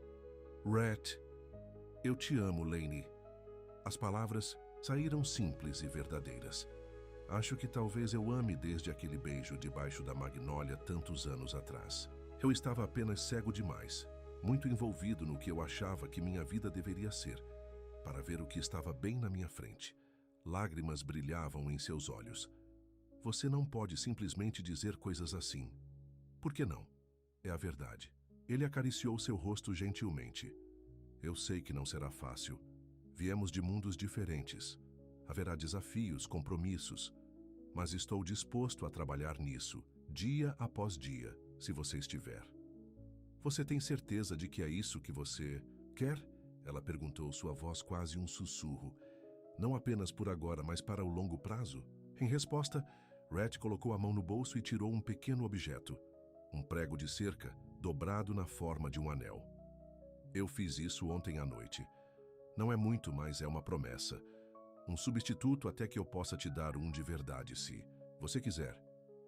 Rhett, eu te amo, Lainey. As palavras saíram simples e verdadeiras. Acho que talvez eu ame desde aquele beijo debaixo da magnólia tantos anos atrás. Eu estava apenas cego demais, muito envolvido no que eu achava que minha vida deveria ser, para ver o que estava bem na minha frente. Lágrimas brilhavam em seus olhos. Você não pode simplesmente dizer coisas assim. Por que não? É a verdade. Ele acariciou seu rosto gentilmente. Eu sei que não será fácil. Viemos de mundos diferentes. Haverá desafios, compromissos. Mas estou disposto a trabalhar nisso, dia após dia, se você estiver. Você tem certeza de que é isso que você quer? Ela perguntou, sua voz quase um sussurro. Não apenas por agora, mas para o longo prazo? Em resposta, Rhett colocou a mão no bolso e tirou um pequeno objeto. Um prego de cerca, dobrado na forma de um anel. Eu fiz isso ontem à noite. Não é muito, mas é uma promessa. Um substituto até que eu possa te dar um de verdade, se você quiser.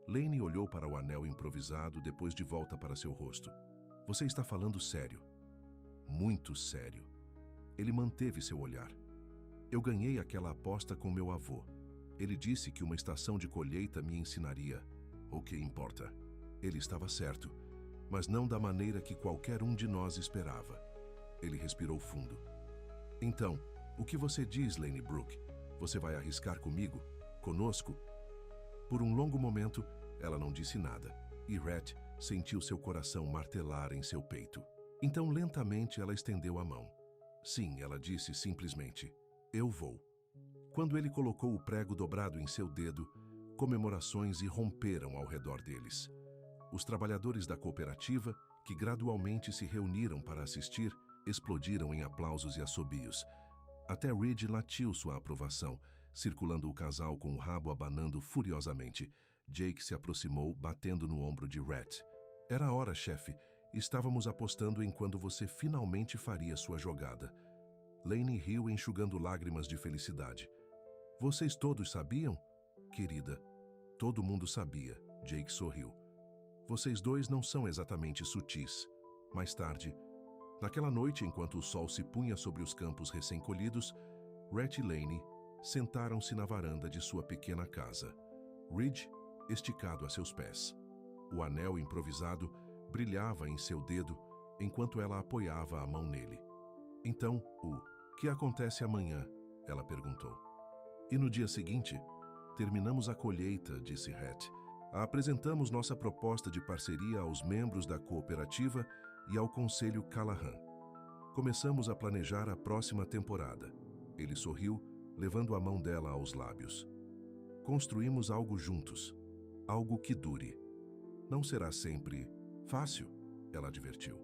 Lainey olhou para o anel improvisado, depois de volta para seu rosto. Você está falando sério. Muito sério. Ele manteve seu olhar. Eu ganhei aquela aposta com meu avô. Ele disse que uma estação de colheita me ensinaria o que importa. Ele estava certo, mas não da maneira que qualquer um de nós esperava. Ele respirou fundo. Então, o que você diz, Lainey Brooke? Você vai arriscar comigo? Conosco? Por um longo momento, ela não disse nada, e Rhett sentiu seu coração martelar em seu peito. Então, lentamente, ela estendeu a mão. Sim, ela disse simplesmente, eu vou. Quando ele colocou o prego dobrado em seu dedo, comemorações irromperam ao redor deles. Os trabalhadores da cooperativa, que gradualmente se reuniram para assistir, explodiram em aplausos e assobios. Até Reed latiu sua aprovação, circulando o casal com o rabo abanando furiosamente. Jake se aproximou, batendo no ombro de Rhett. Era a hora, chefe. Estávamos apostando em quando você finalmente faria sua jogada. Lainey riu, enxugando lágrimas de felicidade. Vocês todos sabiam? Querida, todo mundo sabia. Jake sorriu. Vocês dois não são exatamente sutis. Mais tarde, naquela noite, enquanto o sol se punha sobre os campos recém-colhidos, Rhett e Lainey sentaram-se na varanda de sua pequena casa. Reed, esticado a seus pés. O anel improvisado brilhava em seu dedo enquanto ela apoiava a mão nele. Então, o que acontece amanhã? Ela perguntou. E no dia seguinte, terminamos a colheita, disse Rhett. Apresentamos nossa proposta de parceria aos membros da cooperativa e ao Conselho Callahan. Começamos a planejar a próxima temporada. Ele sorriu, levando a mão dela aos lábios. Construímos algo juntos, algo que dure. Não será sempre fácil, ela advertiu.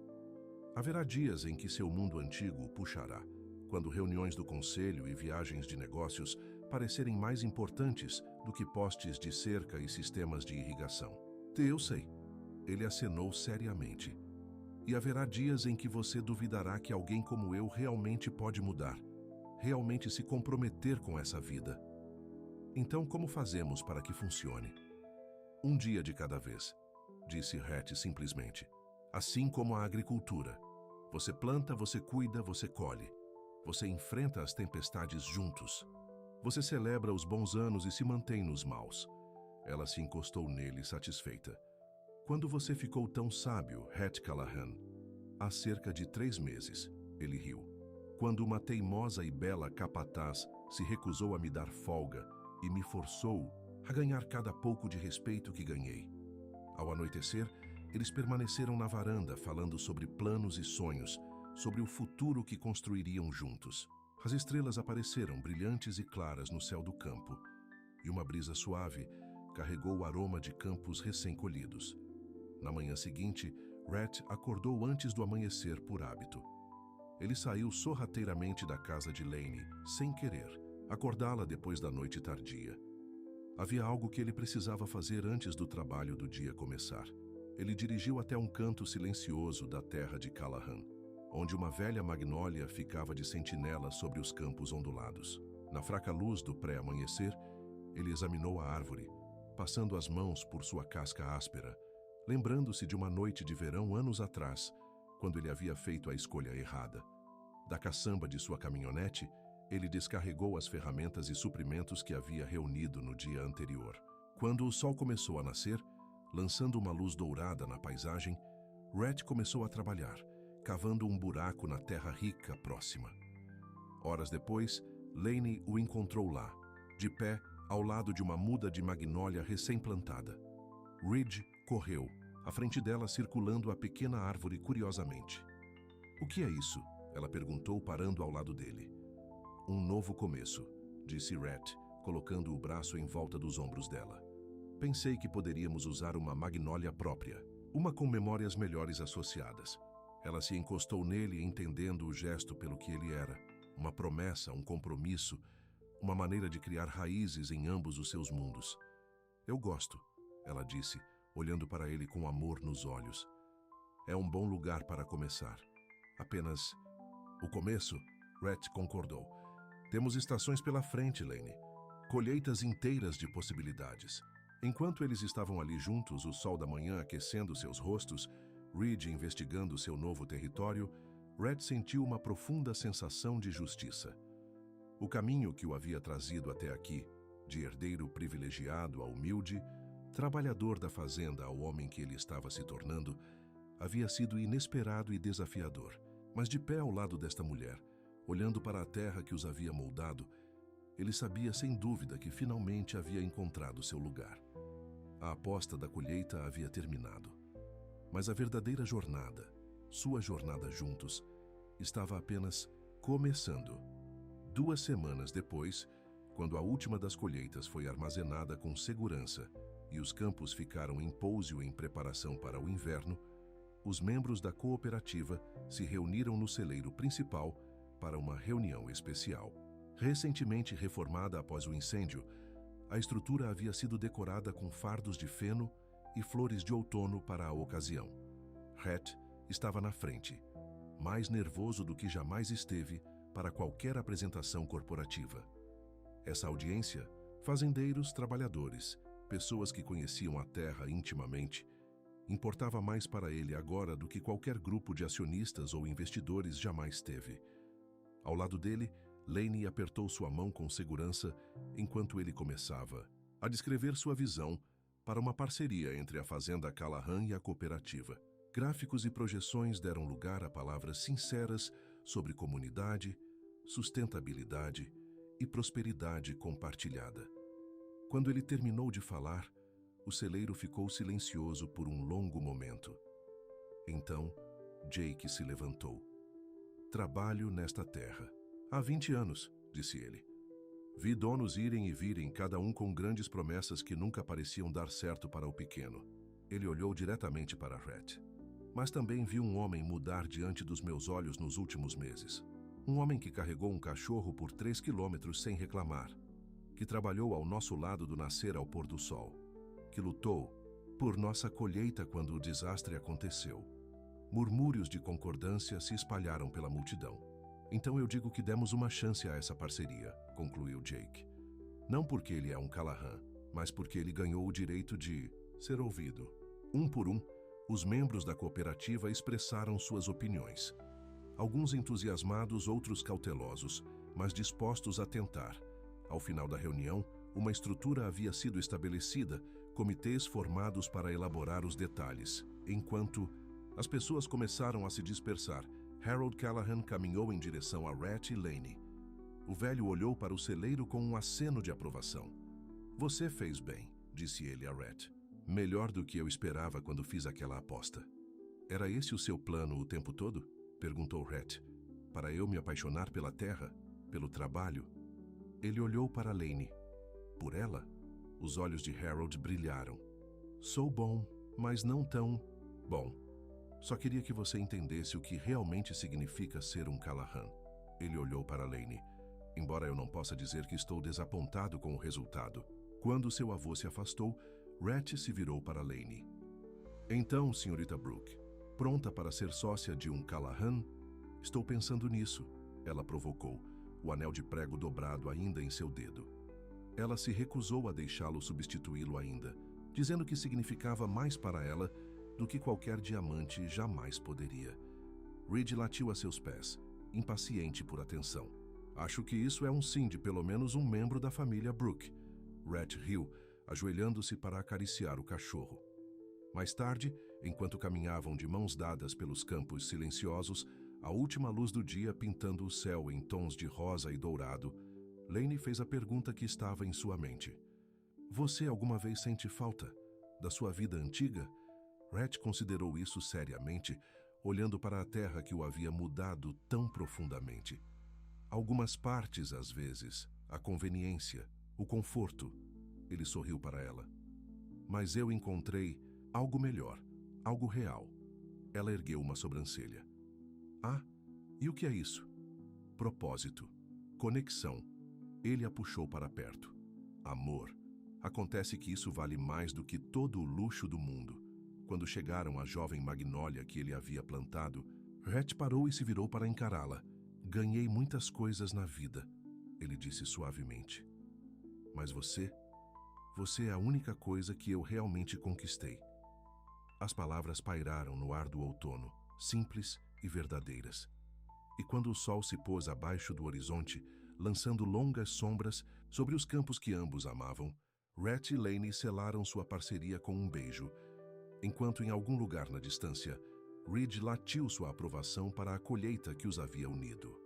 Haverá dias em que seu mundo antigo o puxará, quando reuniões do conselho e viagens de negócios parecerem mais importantes do que postes de cerca e sistemas de irrigação. Eu sei. Ele acenou seriamente. E haverá dias em que você duvidará que alguém como eu realmente pode mudar, realmente se comprometer com essa vida. Então, como fazemos para que funcione? Um dia de cada vez, disse Rhett simplesmente. Assim como a agricultura. Você planta, você cuida, você colhe. Você enfrenta as tempestades juntos. Você celebra os bons anos e se mantém nos maus. Ela se encostou nele, satisfeita. Quando você ficou tão sábio, Rhett Callahan? Há cerca de 3 meses, ele riu. Quando uma teimosa e bela capataz se recusou a me dar folga e me forçou a ganhar cada pouco de respeito que ganhei. Ao anoitecer, eles permaneceram na varanda falando sobre planos e sonhos, sobre o futuro que construiriam juntos. As estrelas apareceram brilhantes e claras no céu do campo, e uma brisa suave carregou o aroma de campos recém-colhidos. Na manhã seguinte, Rhett acordou antes do amanhecer por hábito. Ele saiu sorrateiramente da casa de Lainey, sem querer, acordá-la depois da noite tardia. Havia algo que ele precisava fazer antes do trabalho do dia começar. Ele dirigiu até um canto silencioso da terra de Callahan, onde uma velha magnólia ficava de sentinela sobre os campos ondulados. Na fraca luz do pré-amanhecer, ele examinou a árvore, passando as mãos por sua casca áspera, lembrando-se de uma noite de verão anos atrás, quando ele havia feito a escolha errada. Da caçamba de sua caminhonete, ele descarregou as ferramentas e suprimentos que havia reunido no dia anterior. Quando o sol começou a nascer, lançando uma luz dourada na paisagem, Rhett começou a trabalhar, cavando um buraco na terra rica próxima. Horas depois, Lainey o encontrou lá, de pé, ao lado de uma muda de magnólia recém-plantada. Ridge correu, à frente dela circulando a pequena árvore curiosamente. "O que é isso?" ela perguntou, parando ao lado dele. "Um novo começo", disse Rhett, colocando o braço em volta dos ombros dela. "Pensei que poderíamos usar uma magnólia própria, uma com memórias melhores associadas." Ela se encostou nele, entendendo o gesto pelo que ele era, uma promessa, um compromisso, uma maneira de criar raízes em ambos os seus mundos. "Eu gosto", ela disse, olhando para ele com amor nos olhos. "É um bom lugar para começar. Apenas o começo", Rhett concordou. "Temos estações pela frente, Lainey. Colheitas inteiras de possibilidades." Enquanto eles estavam ali juntos, o sol da manhã aquecendo seus rostos, Ridge investigando seu novo território, Rhett sentiu uma profunda sensação de justiça. O caminho que o havia trazido até aqui, de herdeiro privilegiado a humilde, trabalhador da fazenda ao homem que ele estava se tornando, havia sido inesperado e desafiador. Mas de pé ao lado desta mulher, olhando para a terra que os havia moldado, ele sabia sem dúvida que finalmente havia encontrado seu lugar. A aposta da colheita havia terminado. Mas a verdadeira jornada, sua jornada juntos, estava apenas começando. 2 semanas depois, quando a última das colheitas foi armazenada com segurança e os campos ficaram em pouso em preparação para o inverno, os membros da cooperativa se reuniram no celeiro principal para uma reunião especial. Recentemente reformada após o incêndio, a estrutura havia sido decorada com fardos de feno e flores de outono para a ocasião. Rhett estava na frente, mais nervoso do que jamais esteve para qualquer apresentação corporativa. Essa audiência, fazendeiros, trabalhadores, pessoas que conheciam a terra intimamente, importava mais para ele agora do que qualquer grupo de acionistas ou investidores jamais teve. Ao lado dele, Lainey apertou sua mão com segurança enquanto ele começava a descrever sua visão para uma parceria entre a Fazenda Callahan e a cooperativa. Gráficos e projeções deram lugar a palavras sinceras sobre comunidade, sustentabilidade e prosperidade compartilhada. Quando ele terminou de falar, o celeiro ficou silencioso por um longo momento. Então, Jake se levantou. "Trabalho nesta terra há 20 anos", disse ele. "Vi donos irem e virem, cada um com grandes promessas que nunca pareciam dar certo para o pequeno." Ele olhou diretamente para Rhett. "Mas também vi um homem mudar diante dos meus olhos nos últimos meses. Um homem que carregou um cachorro por 3 quilômetros sem reclamar, que trabalhou ao nosso lado do nascer ao pôr do sol, que lutou por nossa colheita quando o desastre aconteceu." Murmúrios de concordância se espalharam pela multidão. "Então eu digo que demos uma chance a essa parceria", concluiu Jake. "Não porque ele é um Callahan, mas porque ele ganhou o direito de ser ouvido." Um por um, os membros da cooperativa expressaram suas opiniões. Alguns entusiasmados, outros cautelosos, mas dispostos a tentar. Ao final da reunião, uma estrutura havia sido estabelecida, comitês formados para elaborar os detalhes. Enquanto as pessoas começaram a se dispersar, Harold Callahan caminhou em direção a Rhett e Lainey. O velho olhou para o celeiro com um aceno de aprovação. "Você fez bem", disse ele a Rhett. "Melhor do que eu esperava quando fiz aquela aposta." "Era esse o seu plano o tempo todo?" perguntou Rhett. "Para eu me apaixonar pela terra, pelo trabalho?" Ele olhou para Lainey. "Por ela?" Os olhos de Harold brilharam. "Sou bom, mas não tão bom." Só queria que você entendesse o que realmente significa ser um Callahan. Ele olhou para Lainey. Embora eu não possa dizer que estou desapontado com o resultado. Quando seu avô se afastou, Rhett se virou para Lainey. Então, senhorita Brooke, pronta para ser sócia de um Callahan? Estou pensando nisso, ela provocou, o anel de prego dobrado ainda em seu dedo. Ela se recusou a deixá-lo substituí-lo ainda, dizendo que significava mais para ela do que qualquer diamante jamais poderia. Reed latiu a seus pés, impaciente por atenção. Acho que isso é um sim de pelo menos um membro da família Brooke. Rhett riu, ajoelhando-se para acariciar o cachorro. Mais tarde, enquanto caminhavam de mãos dadas pelos campos silenciosos, a última luz do dia pintando o céu em tons de rosa e dourado, Lainey fez a pergunta que estava em sua mente. Você alguma vez sente falta da sua vida antiga? Rhett considerou isso seriamente, olhando para a terra que o havia mudado tão profundamente. Algumas partes, às vezes, a conveniência, o conforto. Ele sorriu para ela. Mas eu encontrei algo melhor, algo real. Ela ergueu uma sobrancelha. Ah, e o que é isso? Propósito, conexão. Ele a puxou para perto. Amor. Acontece que isso vale mais do que todo o luxo do mundo. Quando chegaram à jovem magnólia que ele havia plantado, Rhett parou e se virou para encará-la. Ganhei muitas coisas na vida, ele disse suavemente. Mas você é a única coisa que eu realmente conquistei. As palavras pairaram no ar do outono, simples e verdadeiras. E quando o sol se pôs abaixo do horizonte, lançando longas sombras sobre os campos que ambos amavam, Rhett e Lainey selaram sua parceria com um beijo, enquanto em algum lugar na distância, Reed latiu sua aprovação para a colheita que os havia unido.